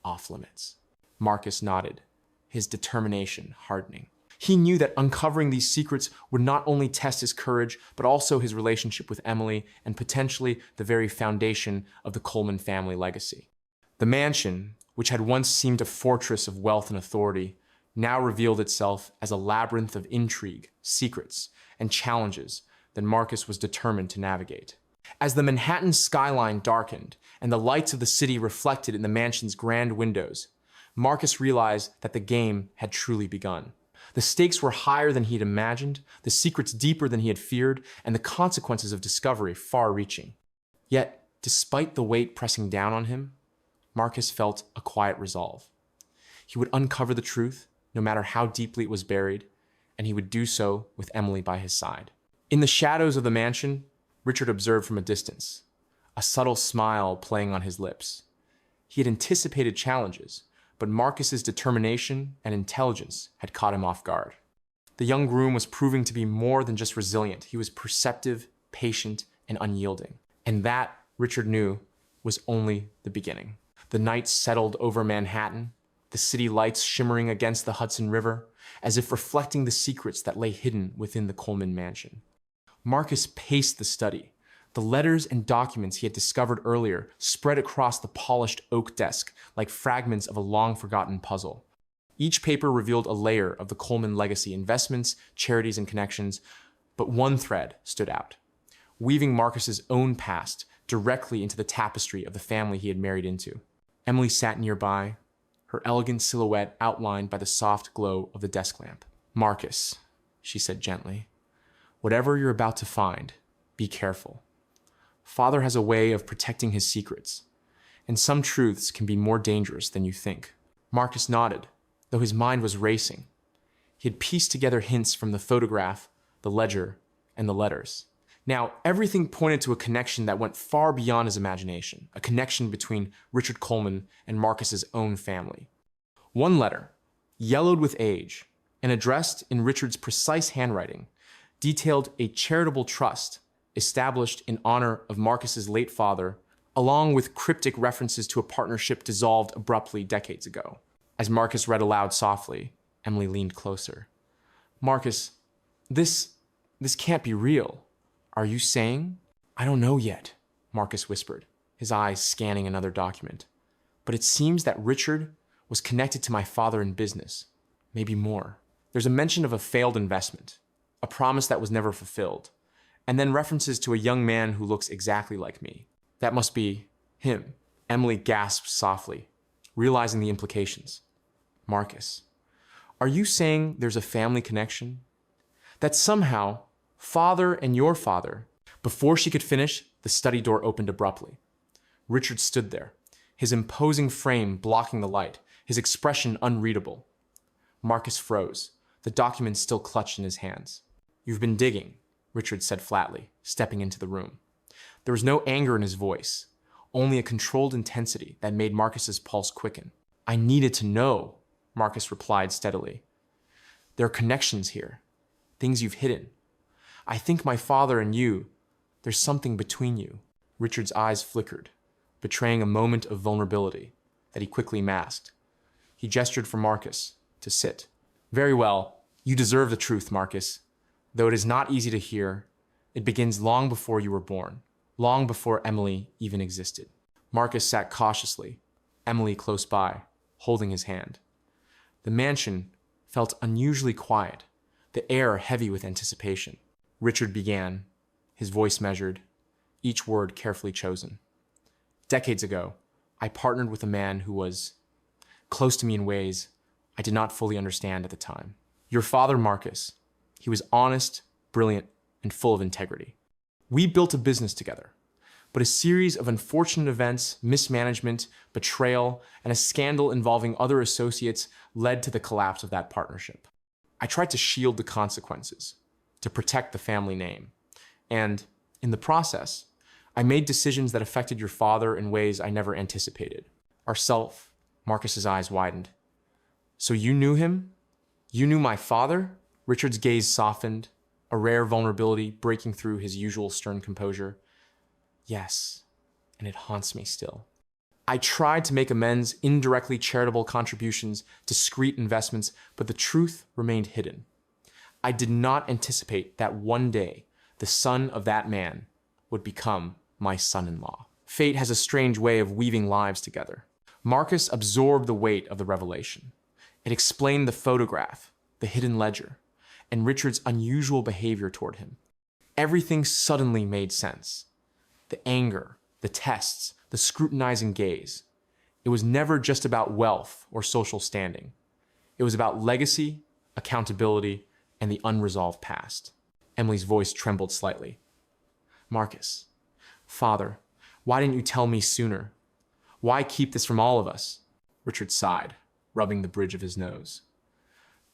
off limits." Marcus nodded, his determination hardening. He knew that uncovering these secrets would not only test his courage, but also his relationship with Emily and potentially the very foundation of the Coleman family legacy. The mansion, which had once seemed a fortress of wealth and authority, now revealed itself as a labyrinth of intrigue, secrets, and challenges that Marcus was determined to navigate. As the Manhattan skyline darkened and the lights of the city reflected in the mansion's grand windows, Marcus realized that the game had truly begun. The stakes were higher than he'd imagined, the secrets deeper than he had feared, and the consequences of discovery far-reaching. Yet, despite the weight pressing down on him, Marcus felt a quiet resolve. He would uncover the truth, no matter how deeply it was buried, and he would do so with Emily by his side. In the shadows of the mansion, Richard observed from a distance, a subtle smile playing on his lips. He had anticipated challenges, but Marcus's determination and intelligence had caught him off guard. The young groom was proving to be more than just resilient. He was perceptive, patient, and unyielding. And that, Richard knew, was only the beginning. The night settled over Manhattan, the city lights shimmering against the Hudson River, as if reflecting the secrets that lay hidden within the Coleman mansion. Marcus paced the study. The letters and documents he had discovered earlier spread across the polished oak desk like fragments of a long-forgotten puzzle. Each paper revealed a layer of the Coleman legacy, investments, charities, and connections, but one thread stood out, weaving Marcus's own past directly into the tapestry of the family he had married into. Emily sat nearby, her elegant silhouette outlined by the soft glow of the desk lamp. "Marcus," she said gently, "whatever you're about to find, be careful. Father has a way of protecting his secrets, and some truths can be more dangerous than you think." Marcus nodded, though his mind was racing. He had pieced together hints from the photograph, the ledger, and the letters. Now, everything pointed to a connection that went far beyond his imagination, a connection between Richard Coleman and Marcus's own family. One letter, yellowed with age, and addressed in Richard's precise handwriting, detailed a charitable trust established in honor of Marcus's late father, along with cryptic references to a partnership dissolved abruptly decades ago. As Marcus read aloud softly, Emily leaned closer. "Marcus, this can't be real. Are you saying?" "I don't know yet," Marcus whispered, his eyes scanning another document. "But it seems that Richard was connected to my father in business. Maybe more. There's a mention of a failed investment, a promise that was never fulfilled, and then references to a young man who looks exactly like me. That must be him." Emily gasped softly, realizing the implications. "Marcus, are you saying there's a family connection? That somehow father and your father..." Before she could finish, the study door opened abruptly. Richard stood there, his imposing frame blocking the light, his expression unreadable. Marcus froze, the document still clutched in his hands. "You've been digging," Richard said flatly, stepping into the room. There was no anger in his voice, only a controlled intensity that made Marcus's pulse quicken. "I needed to know," Marcus replied steadily. "There are connections here, things you've hidden. I think my father and you, there's something between you." Richard's eyes flickered, betraying a moment of vulnerability that he quickly masked. He gestured for Marcus to sit. "Very well, you deserve the truth, Marcus. Though it is not easy to hear, it begins long before you were born, long before Emily even existed." Marcus sat cautiously, Emily close by, holding his hand. The mansion felt unusually quiet, the air heavy with anticipation. Richard began, his voice measured, each word carefully chosen. "Decades ago, I partnered with a man who was close to me in ways I did not fully understand at the time. Your father, Marcus, he was honest, brilliant, and full of integrity. We built a business together, but a series of unfortunate events, mismanagement, betrayal, and a scandal involving other associates led to the collapse of that partnership. I tried to shield the consequences, to protect the family name, and in the process, I made decisions that affected your father in ways I never anticipated." Marcus's eyes widened. "So you knew him? You knew my father?" Richard's gaze softened, a rare vulnerability breaking through his usual stern composure. "Yes, and it haunts me still. I tried to make amends, indirectly charitable contributions, discreet investments, but the truth remained hidden. I did not anticipate that one day the son of that man would become my son-in-law. Fate has a strange way of weaving lives together." Marcus absorbed the weight of the revelation. It explained the photograph, the hidden ledger, and Richard's unusual behavior toward him. Everything suddenly made sense. The anger, the tests, the scrutinizing gaze. It was never just about wealth or social standing. It was about legacy, accountability, and the unresolved past. Emily's voice trembled slightly. "Marcus, Father, why didn't you tell me sooner? Why keep this from all of us?" Richard sighed, rubbing the bridge of his nose.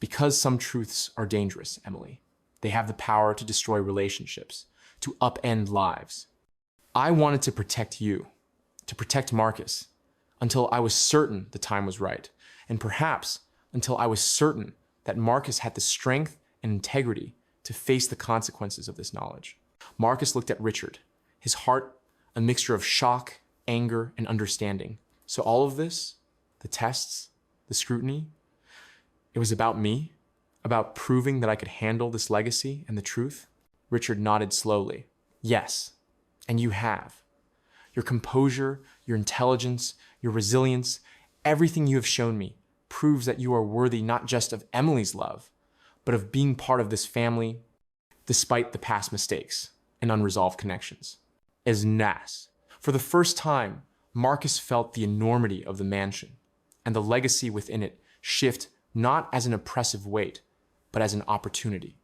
Because some truths are dangerous, Emily. They have the power to destroy relationships, to upend lives. I wanted to protect you, to protect Marcus, until I was certain the time was right, and perhaps until I was certain that Marcus had the strength and integrity to face the consequences of this knowledge. Marcus looked at Richard, his heart a mixture of shock, anger, and understanding. So all of this, the tests, the scrutiny, it was about me, about proving that I could handle this legacy and the truth. Richard nodded slowly. Yes, and you have. Your composure, your intelligence, your resilience, everything you have shown me proves that you are worthy not just of Emily's love, but of being part of this family despite the past mistakes and unresolved connections. As Nas, for the first time, Marcus felt the enormity of the mansion and the legacy within it shift not as an oppressive weight, but as an opportunity.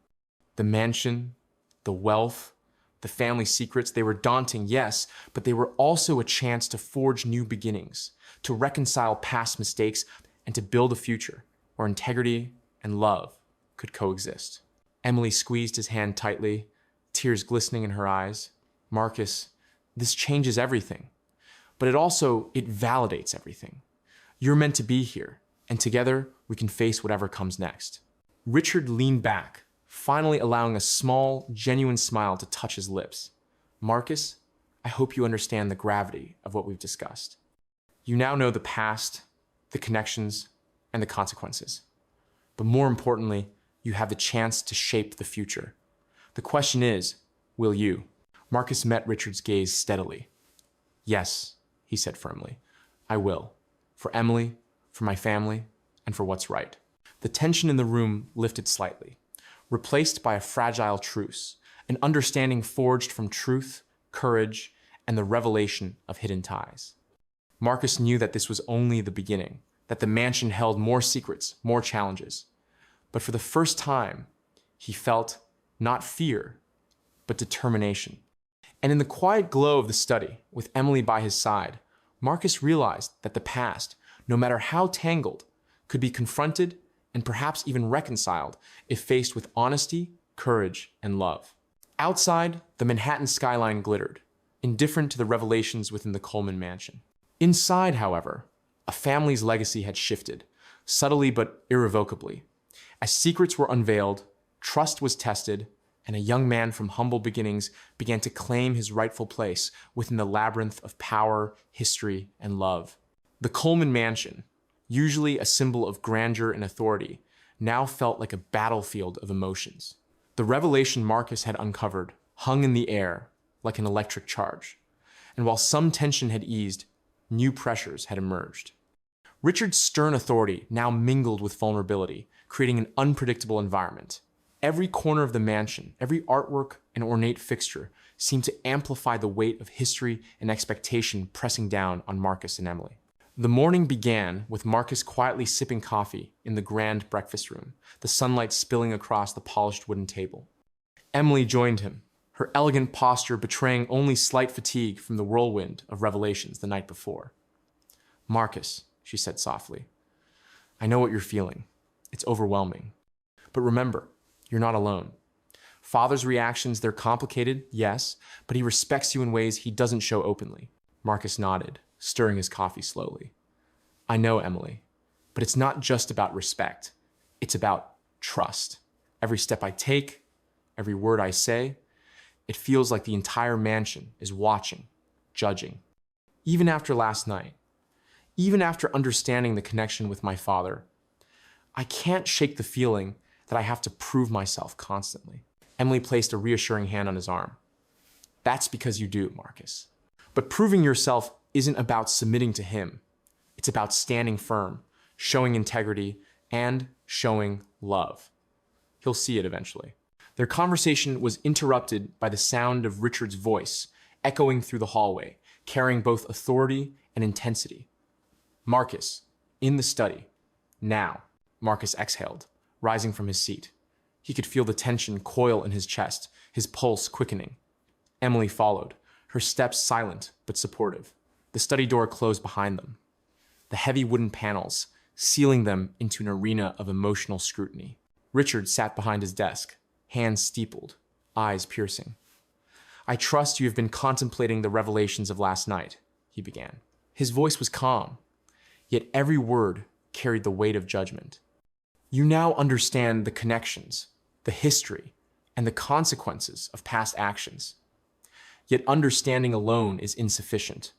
The mansion, the wealth, the family secrets, they were daunting, yes, but they were also a chance to forge new beginnings, to reconcile past mistakes, and to build a future where integrity and love could coexist. Emily squeezed his hand tightly, tears glistening in her eyes. Marcus, this changes everything, but it validates everything. You're meant to be here, and together we can face whatever comes next. Richard leaned back, finally allowing a small, genuine smile to touch his lips. Marcus, I hope you understand the gravity of what we've discussed. You now know the past, the connections, and the consequences. But more importantly, you have the chance to shape the future. The question is, will you? Marcus met Richard's gaze steadily. Yes, he said firmly, I will. For Emily, for my family, and for what's right. The tension in the room lifted slightly, replaced by a fragile truce, an understanding forged from truth, courage, and the revelation of hidden ties. Marcus knew that this was only the beginning, that the mansion held more secrets, more challenges. But for the first time, he felt not fear, but determination. And in the quiet glow of the study, with Emily by his side, Marcus realized that the past, no matter how tangled, could be confronted and perhaps even reconciled if faced with honesty, courage, and love. Outside, the Manhattan skyline glittered, indifferent to the revelations within the Coleman mansion. Inside, however, a family's legacy had shifted, subtly but irrevocably. As secrets were unveiled, trust was tested, and a young man from humble beginnings began to claim his rightful place within the labyrinth of power, history, and love. The Coleman mansion, usually a symbol of grandeur and authority, now felt like a battlefield of emotions. The revelation Marcus had uncovered hung in the air like an electric charge, and while some tension had eased, new pressures had emerged. Richard's stern authority now mingled with vulnerability, creating an unpredictable environment. Every corner of the mansion, every artwork and ornate fixture seemed to amplify the weight of history and expectation pressing down on Marcus and Emily. The morning began with Marcus quietly sipping coffee in the grand breakfast room, the sunlight spilling across the polished wooden table. Emily joined him, her elegant posture betraying only slight fatigue from the whirlwind of revelations the night before. Marcus, she said softly, I know what you're feeling. It's overwhelming. But remember, you're not alone. Father's reactions, they're complicated, yes, but he respects you in ways he doesn't show openly. Marcus nodded, stirring his coffee slowly. I know, Emily, but it's not just about respect. It's about trust. Every step I take, every word I say, it feels like the entire mansion is watching, judging. Even after last night, even after understanding the connection with my father, I can't shake the feeling that I have to prove myself constantly. Emily placed a reassuring hand on his arm. That's because you do, Marcus. But proving yourself isn't about submitting to him. It's about standing firm, showing integrity, and showing love. He'll see it eventually. Their conversation was interrupted by the sound of Richard's voice, echoing through the hallway, carrying both authority and intensity. Marcus, in the study. Now, Marcus exhaled, rising from his seat. He could feel the tension coil in his chest, his pulse quickening. Emily followed, her steps silent but supportive. The study door closed behind them. The heavy wooden panels, sealing them into an arena of emotional scrutiny. Richard sat behind his desk, hands steepled, eyes piercing. "I trust you have been contemplating the revelations of last night," he began. His voice was calm, yet every word carried the weight of judgment. "You now understand the connections, the history, and the consequences of past actions. Yet understanding alone is insufficient.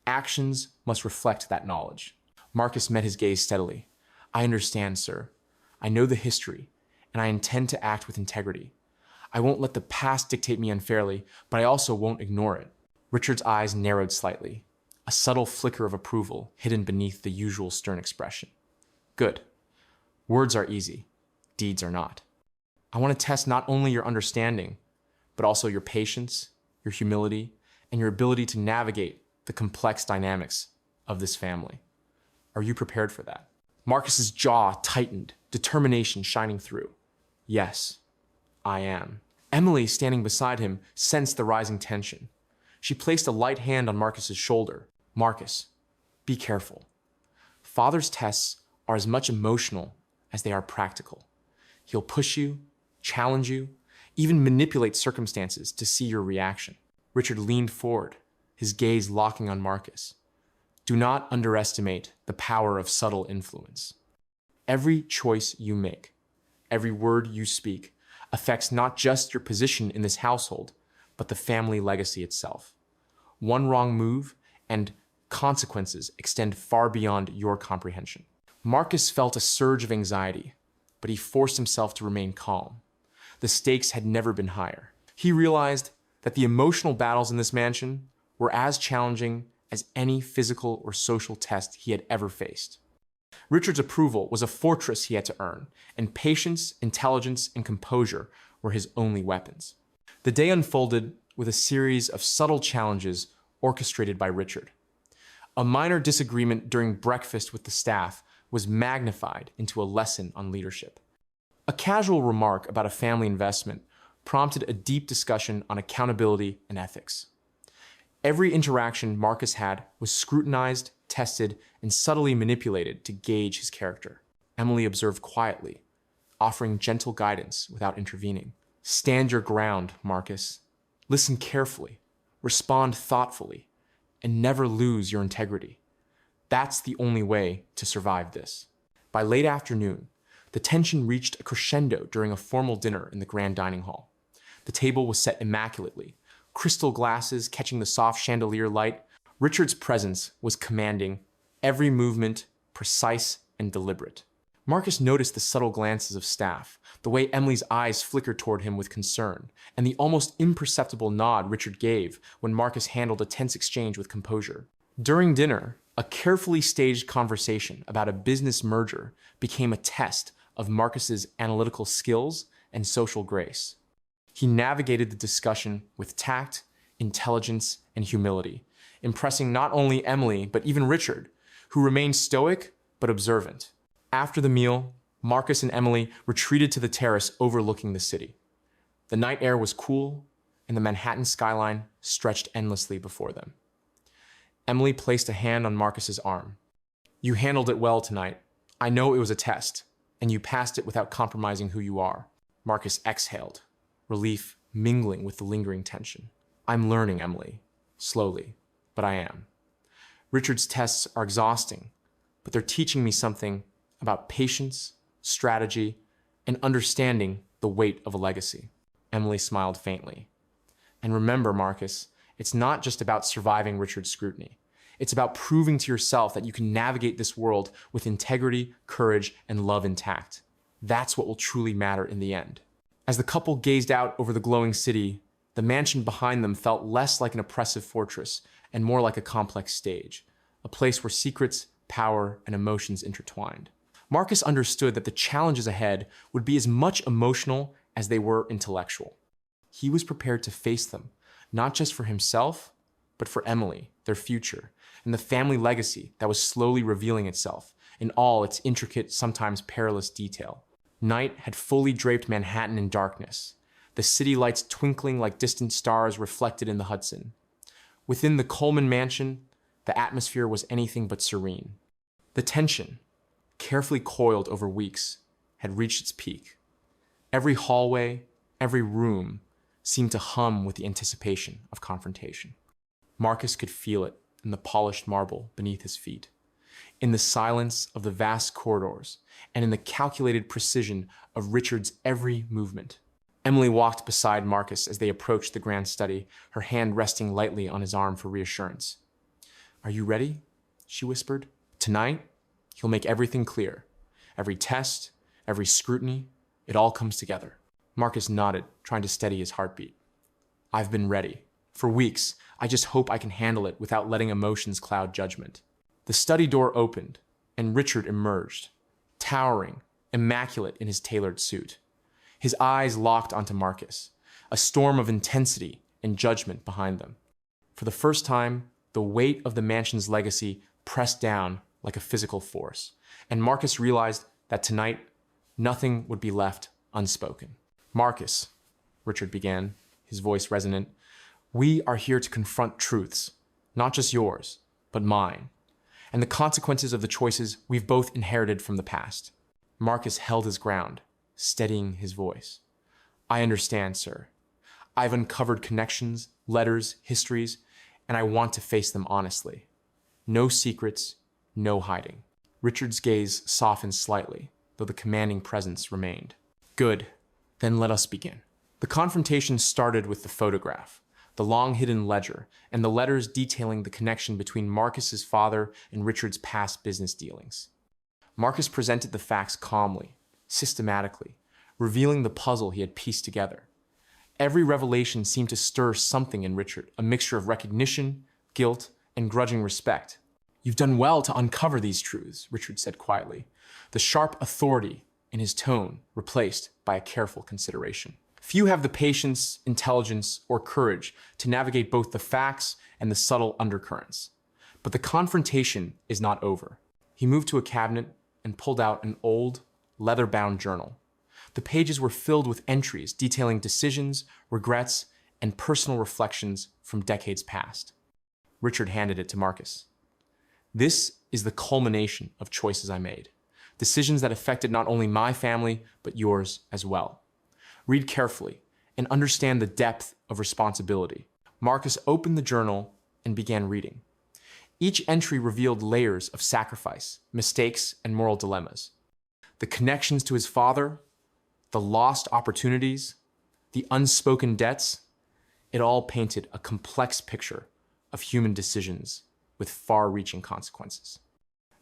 Actions must reflect that knowledge." Marcus met his gaze steadily. "I understand, sir. I know the history, and I intend to act with integrity. I won't let the past dictate me unfairly, but I also won't ignore it." Richard's eyes narrowed slightly, a subtle flicker of approval hidden beneath the usual stern expression. "Good. Words are easy. Deeds are not. I want to test not only your understanding, but also your patience, your humility, and your ability to navigate the complex dynamics of this family. Are you prepared for that?" Marcus's jaw tightened, determination shining through. "Yes, I am." Emily, standing beside him, sensed the rising tension. She placed a light hand on Marcus's shoulder. "Marcus, be careful. Father's tests are as much emotional as they are practical. He'll push you, challenge you, even manipulate circumstances to see your reaction." Richard leaned forward, his gaze locking on Marcus. "Do not underestimate the power of subtle influence. Every choice you make, every word you speak, affects not just your position in this household, but the family legacy itself. One wrong move and consequences extend far beyond your comprehension." Marcus felt a surge of anxiety, but he forced himself to remain calm. The stakes had never been higher. He realized that the emotional battles in this mansion were as challenging as any physical or social test he had ever faced. Richard's approval was a fortress he had to earn, and patience, intelligence, and composure were his only weapons. The day unfolded with a series of subtle challenges orchestrated by Richard. A minor disagreement during breakfast with the staff was magnified into a lesson on leadership. A casual remark about a family investment prompted a deep discussion on accountability and ethics. Every interaction Marcus had was scrutinized, tested, and subtly manipulated to gauge his character. Emily observed quietly, offering gentle guidance without intervening. "Stand your ground, Marcus. Listen carefully, respond thoughtfully, and never lose your integrity. That's the only way to survive this." By late afternoon, the tension reached a crescendo during a formal dinner in the grand dining hall. The table was set immaculately, crystal glasses catching the soft chandelier light. Richard's presence was commanding, every movement precise and deliberate. Marcus noticed the subtle glances of staff, the way Emily's eyes flickered toward him with concern, and the almost imperceptible nod Richard gave when Marcus handled a tense exchange with composure. During dinner, a carefully staged conversation about a business merger became a test of Marcus's analytical skills and social grace. He navigated the discussion with tact, intelligence, and humility, impressing not only Emily, but even Richard, who remained stoic but observant. After the meal, Marcus and Emily retreated to the terrace overlooking the city. The night air was cool, and the Manhattan skyline stretched endlessly before them. Emily placed a hand on Marcus's arm. "You handled it well tonight. I know it was a test, and you passed it without compromising who you are." Marcus exhaled, relief mingling with the lingering tension. "I'm learning, Emily. Slowly, but I am. Richard's tests are exhausting, but they're teaching me something about patience, strategy, and understanding the weight of a legacy." Emily smiled faintly. "And remember, Marcus, it's not just about surviving Richard's scrutiny. It's about proving to yourself that you can navigate this world with integrity, courage, and love intact. That's what will truly matter in the end." As the couple gazed out over the glowing city, the mansion behind them felt less like an oppressive fortress and more like a complex stage, a place where secrets, power, and emotions intertwined. Marcus understood that the challenges ahead would be as much emotional as they were intellectual. He was prepared to face them, not just for himself, but for Emily, their future, and the family legacy that was slowly revealing itself in all its intricate, sometimes perilous detail. Night had fully draped Manhattan in darkness, the city lights twinkling like distant stars reflected in the Hudson. Within the Coleman mansion, the atmosphere was anything but serene. The tension, carefully coiled over weeks, had reached its peak. Every hallway, every room seemed to hum with the anticipation of confrontation. Marcus could feel it in the polished marble beneath his feet, in the silence of the vast corridors, and in the calculated precision of Richard's every movement. Emily walked beside Marcus as they approached the grand study, her hand resting lightly on his arm for reassurance. "Are you ready?" she whispered. "Tonight, he'll make everything clear. Every test, every scrutiny, it all comes together." Marcus nodded, trying to steady his heartbeat. "I've been ready. For weeks, I just hope I can handle it without letting emotions cloud judgment." The study door opened, and Richard emerged, towering, immaculate in his tailored suit. His eyes locked onto Marcus, a storm of intensity and judgment behind them. For the first time, the weight of the mansion's legacy pressed down like a physical force, and Marcus realized that tonight, nothing would be left unspoken. "Marcus," Richard began, his voice resonant, "we are here to confront truths, not just yours, but mine, and the consequences of the choices we've both inherited from the past." Marcus held his ground, steadying his voice. "I understand, sir. I've uncovered connections, letters, histories, and I want to face them honestly. No secrets, no hiding." Richard's gaze softened slightly, though the commanding presence remained. "Good. Then let us begin." The confrontation started with the photograph, the long-hidden ledger, and the letters detailing the connection between Marcus's father and Richard's past business dealings. Marcus presented the facts calmly, systematically, revealing the puzzle he had pieced together. Every revelation seemed to stir something in Richard, a mixture of recognition, guilt, and grudging respect. "You've done well to uncover these truths," Richard said quietly, the sharp authority in his tone replaced by a careful consideration. "Few have the patience, intelligence, or courage to navigate both the facts and the subtle undercurrents. But the confrontation is not over." He moved to a cabinet and pulled out an old, leather-bound journal. The pages were filled with entries detailing decisions, regrets, and personal reflections from decades past. Richard handed it to Marcus. "This is the culmination of choices I made. Decisions that affected not only my family, but yours as well. Read carefully and understand the depth of responsibility." Marcus opened the journal and began reading. Each entry revealed layers of sacrifice, mistakes, and moral dilemmas. The connections to his father, the lost opportunities, the unspoken debts, it all painted a complex picture of human decisions with far-reaching consequences.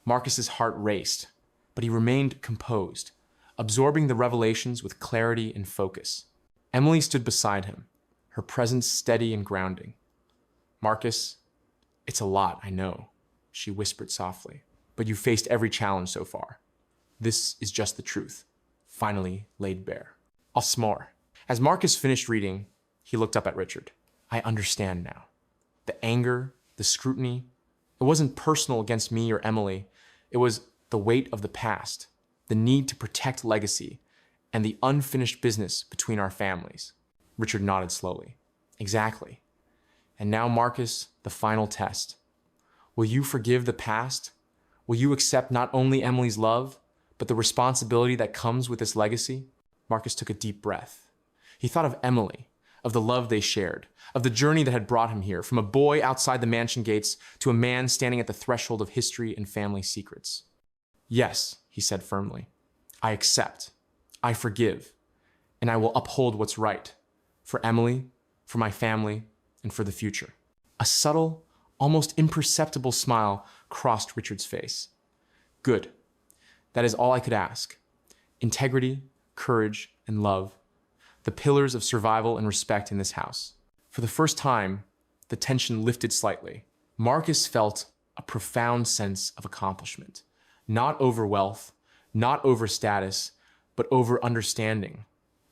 Marcus's heart raced, but he remained composed, absorbing the revelations with clarity and focus. Emily stood beside him, her presence steady and grounding. "Marcus, it's a lot, I know," she whispered softly, "but you faced every challenge so far. This is just the truth, finally laid bare." Osmore. As Marcus finished reading, he looked up at Richard. "I understand now. The anger, the scrutiny, it wasn't personal against me or Emily. It was the weight of the past, the need to protect legacy, and the unfinished business between our families." Richard nodded slowly. "Exactly. And now, Marcus, the final test. Will you forgive the past? Will you accept not only Emily's love, but the responsibility that comes with this legacy?" Marcus took a deep breath. He thought of Emily, of the love they shared, of the journey that had brought him here, from a boy outside the mansion gates to a man standing at the threshold of history and family secrets. "Yes," he said firmly. "I accept. I forgive. And I will uphold what's right. For Emily, for my family, and for the future." A subtle, almost imperceptible smile crossed Richard's face. "Good. That is all I could ask. Integrity, courage, and love, the pillars of survival and respect in this house." For the first time, the tension lifted slightly. Marcus felt a profound sense of accomplishment. Not over wealth, not over status, but over understanding,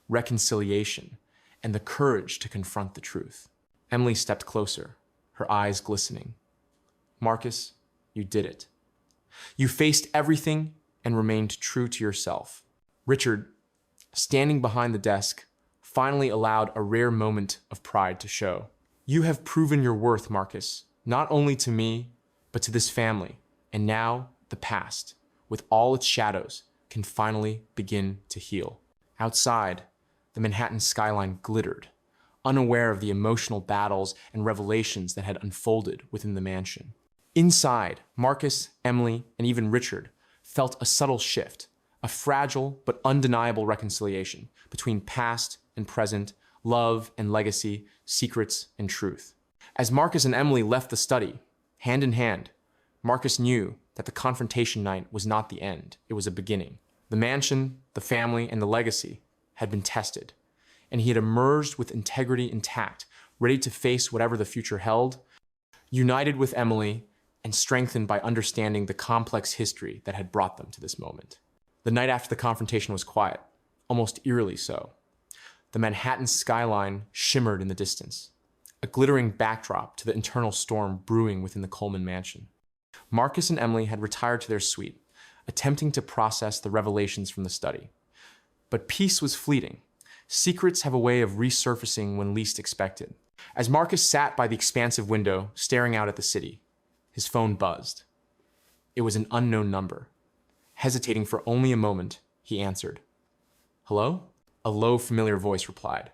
reconciliation, and the courage to confront the truth. Emily stepped closer, her eyes glistening. "Marcus, you did it. You faced everything and remained true to yourself." Richard, standing behind the desk, finally allowed a rare moment of pride to show. "You have proven your worth, Marcus, not only to me, but to this family, and now the past. with all its shadows, can finally begin to heal. Outside, the Manhattan skyline glittered, unaware of the emotional battles and revelations that had unfolded within the mansion. Inside, Marcus, Emily, and even Richard felt a subtle shift, a fragile but undeniable reconciliation between past and present, love and legacy, secrets and truth. As Marcus and Emily left the study, hand in hand, Marcus knew that the confrontation night was not the end, it was a beginning. The mansion, the family, and the legacy had been tested, and he had emerged with integrity intact, ready to face whatever the future held, united with Emily and strengthened by understanding the complex history that had brought them to this moment. The night after the confrontation was quiet, almost eerily so. The Manhattan skyline shimmered in the distance, a glittering backdrop to the internal storm brewing within the Coleman mansion. Marcus and Emily had retired to their suite, attempting to process the revelations from the study. But peace was fleeting. Secrets have a way of resurfacing when least expected. As Marcus sat by the expansive window, staring out at the city, his phone buzzed. It was an unknown number. Hesitating for only a moment, he answered. "Hello?" A low, familiar voice replied.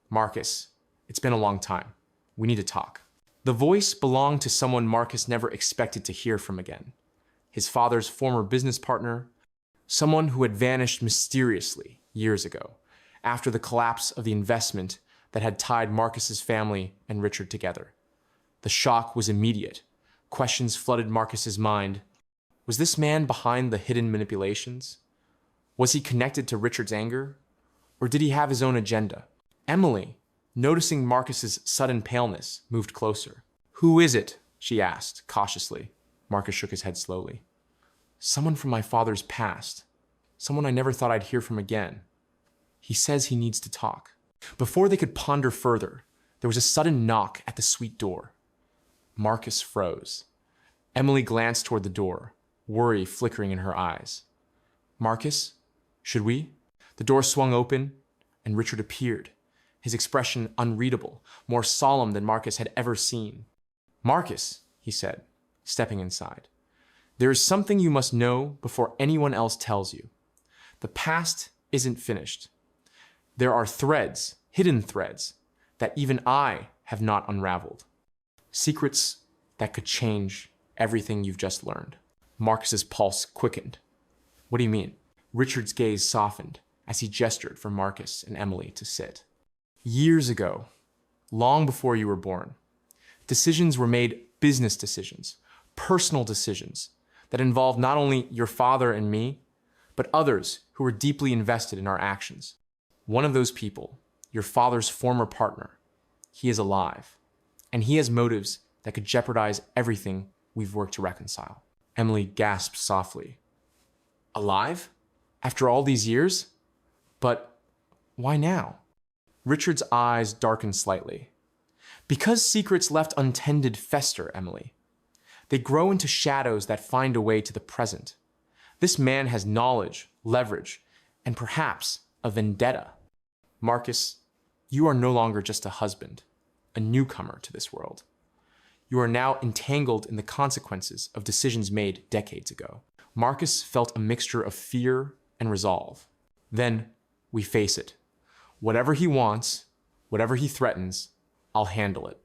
"Marcus, it's been a long time. We need to talk." The voice belonged to someone Marcus never expected to hear from again. His father's former business partner, someone who had vanished mysteriously years ago, after the collapse of the investment that had tied Marcus's family and Richard together. The shock was immediate. Questions flooded Marcus's mind. Was this man behind the hidden manipulations? Was he connected to Richard's anger? Or did he have his own agenda? Emily, noticing Marcus's sudden paleness, moved closer. "Who is it?" she asked, cautiously. Marcus shook his head slowly. "Someone from my father's past. Someone I never thought I'd hear from again. He says he needs to talk." Before they could ponder further, there was a sudden knock at the suite door. Marcus froze. Emily glanced toward the door, worry flickering in her eyes. "Marcus, should we?" The door swung open, and Richard appeared, his expression unreadable, more solemn than Marcus had ever seen. "Marcus," he said, stepping inside, "there is something you must know before anyone else tells you. The past isn't finished. There are threads, hidden threads, that even I have not unraveled. Secrets that could change everything you've just learned." Marcus's pulse quickened. "What do you mean?" Richard's gaze softened as he gestured for Marcus and Emily to sit. "Years ago, long before you were born, decisions were made, business decisions, personal decisions, that involved not only your father and me, but others who were deeply invested in our actions. One of those people, your father's former partner, he is alive, and he has motives that could jeopardize everything we've worked to reconcile." Emily gasped softly. "Alive? After all these years? But why now?" Richard's eyes darkened slightly. "Because secrets left untended fester, Emily. They grow into shadows that find a way to the present. This man has knowledge, leverage, and perhaps a vendetta. Marcus, you are no longer just a husband, a newcomer to this world. You are now entangled in the consequences of decisions made decades ago." Marcus felt a mixture of fear and resolve. "Then we face it. Whatever he wants, whatever he threatens, I'll handle it.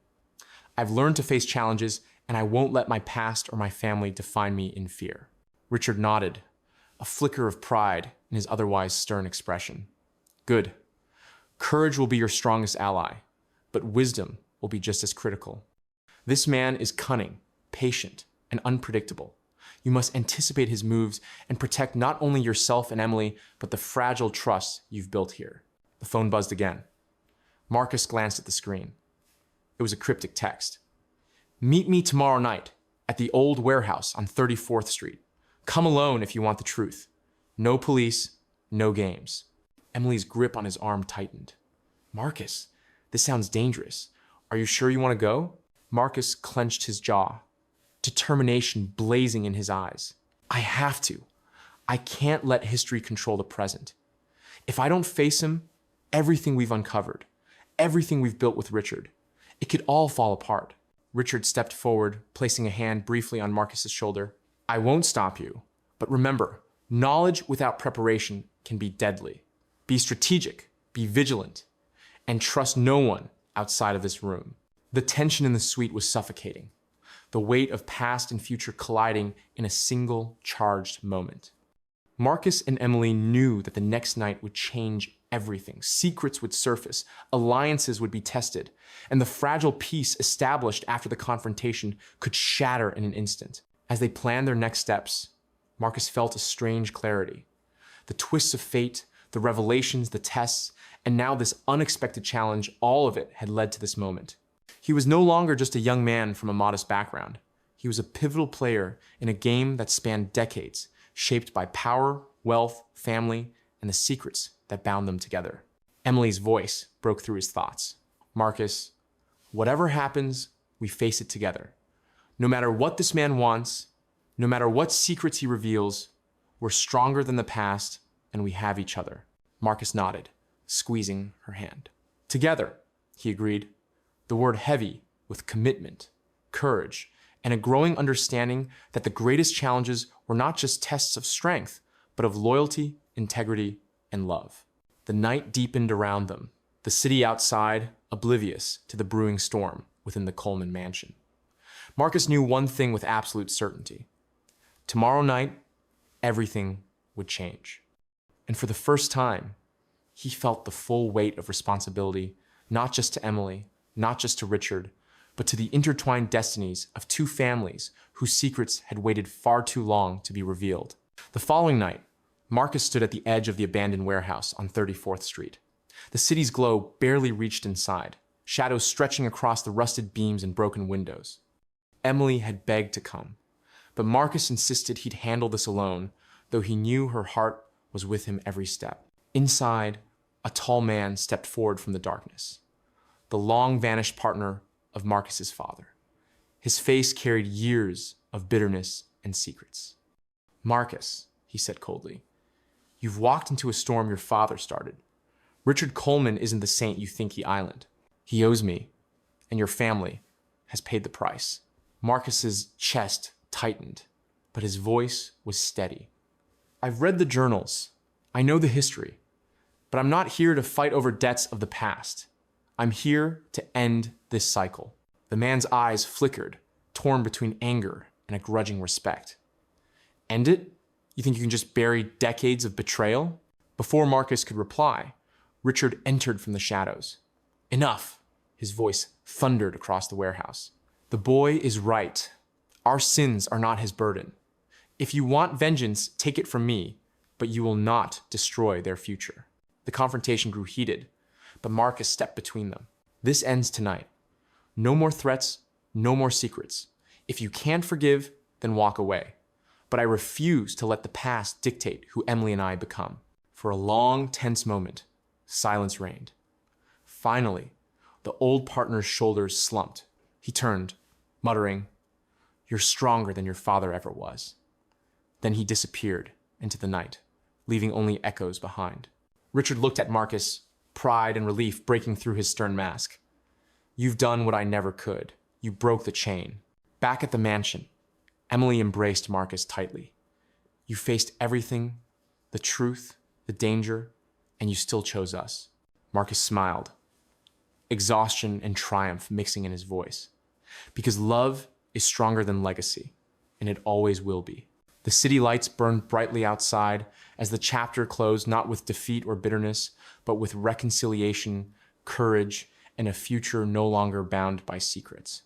I've learned to face challenges, and I won't let my past or my family define me in fear." Richard nodded, a flicker of pride in his otherwise stern expression. "Good. Courage will be your strongest ally, but wisdom will be just as critical. This man is cunning, patient, and unpredictable. You must anticipate his moves and protect not only yourself and Emily, but the fragile trust you've built here." The phone buzzed again. Marcus glanced at the screen. It was a cryptic text. "Meet me tomorrow night at the old warehouse on 34th Street. Come alone if you want the truth. No police, no games." Emily's grip on his arm tightened. "Marcus, this sounds dangerous. Are you sure you want to go?" Marcus clenched his jaw, determination blazing in his eyes. "I have to. I can't let history control the present. If I don't face him, everything we've uncovered, everything we've built with Richard, it could all fall apart." Richard stepped forward, placing a hand briefly on Marcus's shoulder. "I won't stop you, But remember, knowledge without preparation can be deadly. Be strategic, be vigilant, and trust no one outside of this room. The tension in the suite was suffocating, the weight of past and future colliding in a single charged moment. Marcus and Emily knew that the next night would change everything. Secrets would surface, alliances would be tested, and the fragile peace established after the confrontation could shatter in an instant. As they planned their next steps, Marcus felt a strange clarity. The twists of fate, the revelations, the tests, and now this unexpected challenge, all of it had led to this moment. He was no longer just a young man from a modest background. He was a pivotal player in a game that spanned decades, shaped by power, wealth, family, and the secrets that bound them together. Emily's voice broke through his thoughts. Marcus, whatever happens, we face it together. No matter what this man wants, no matter what secrets he reveals, we're stronger than the past, and we have each other. Marcus nodded, squeezing her hand. Together, he agreed, the word heavy with commitment, courage, and a growing understanding that the greatest challenges were not just tests of strength, but of loyalty, integrity, and love. The night deepened around them, the city outside oblivious to the brewing storm within the Coleman mansion. Marcus knew one thing with absolute certainty. Tomorrow night, everything would change. And for the first time, he felt the full weight of responsibility, not just to Emily, not just to Richard, but to the intertwined destinies of two families whose secrets had waited far too long to be revealed. The following night, Marcus stood at the edge of the abandoned warehouse on 34th Street. The city's glow barely reached inside, shadows stretching across the rusted beams and broken windows. Emily had begged to come, but Marcus insisted he'd handle this alone, though he knew her heart was with him every step. Inside, a tall man stepped forward from the darkness, the long-vanished partner of Marcus's father. His face carried years of bitterness and secrets. Marcus, he said coldly, you've walked into a storm your father started. Richard Coleman isn't the saint you think he island. He owes me, and your family has paid the price. Marcus's chest tightened, but his voice was steady. I've read the journals. I know the history, but I'm not here to fight over debts of the past. I'm here to end this cycle. The man's eyes flickered, torn between anger and a grudging respect. End it? You think you can just bury decades of betrayal? Before Marcus could reply, Richard entered from the shadows. Enough, his voice thundered across the warehouse. The boy is right. Our sins are not his burden. If you want vengeance, take it from me, but you will not destroy their future. The confrontation grew heated, but Marcus stepped between them. This ends tonight. No more threats, no more secrets. If you can't forgive, then walk away. But I refuse to let the past dictate who Emily and I become. For a long, tense moment, silence reigned. Finally, the old partner's shoulders slumped. He turned, muttering, "You're stronger than your father ever was." Then he disappeared into the night, leaving only echoes behind. Richard looked at Marcus, pride and relief breaking through his stern mask. You've done what I never could. You broke the chain. Back at the mansion, Emily embraced Marcus tightly. You faced everything, the truth, the danger, and you still chose us. Marcus smiled, exhaustion and triumph mixing in his voice. Because love is stronger than legacy, and it always will be. The city lights burned brightly outside as the chapter closed not with defeat or bitterness, but with reconciliation, courage, and a future no longer bound by secrets.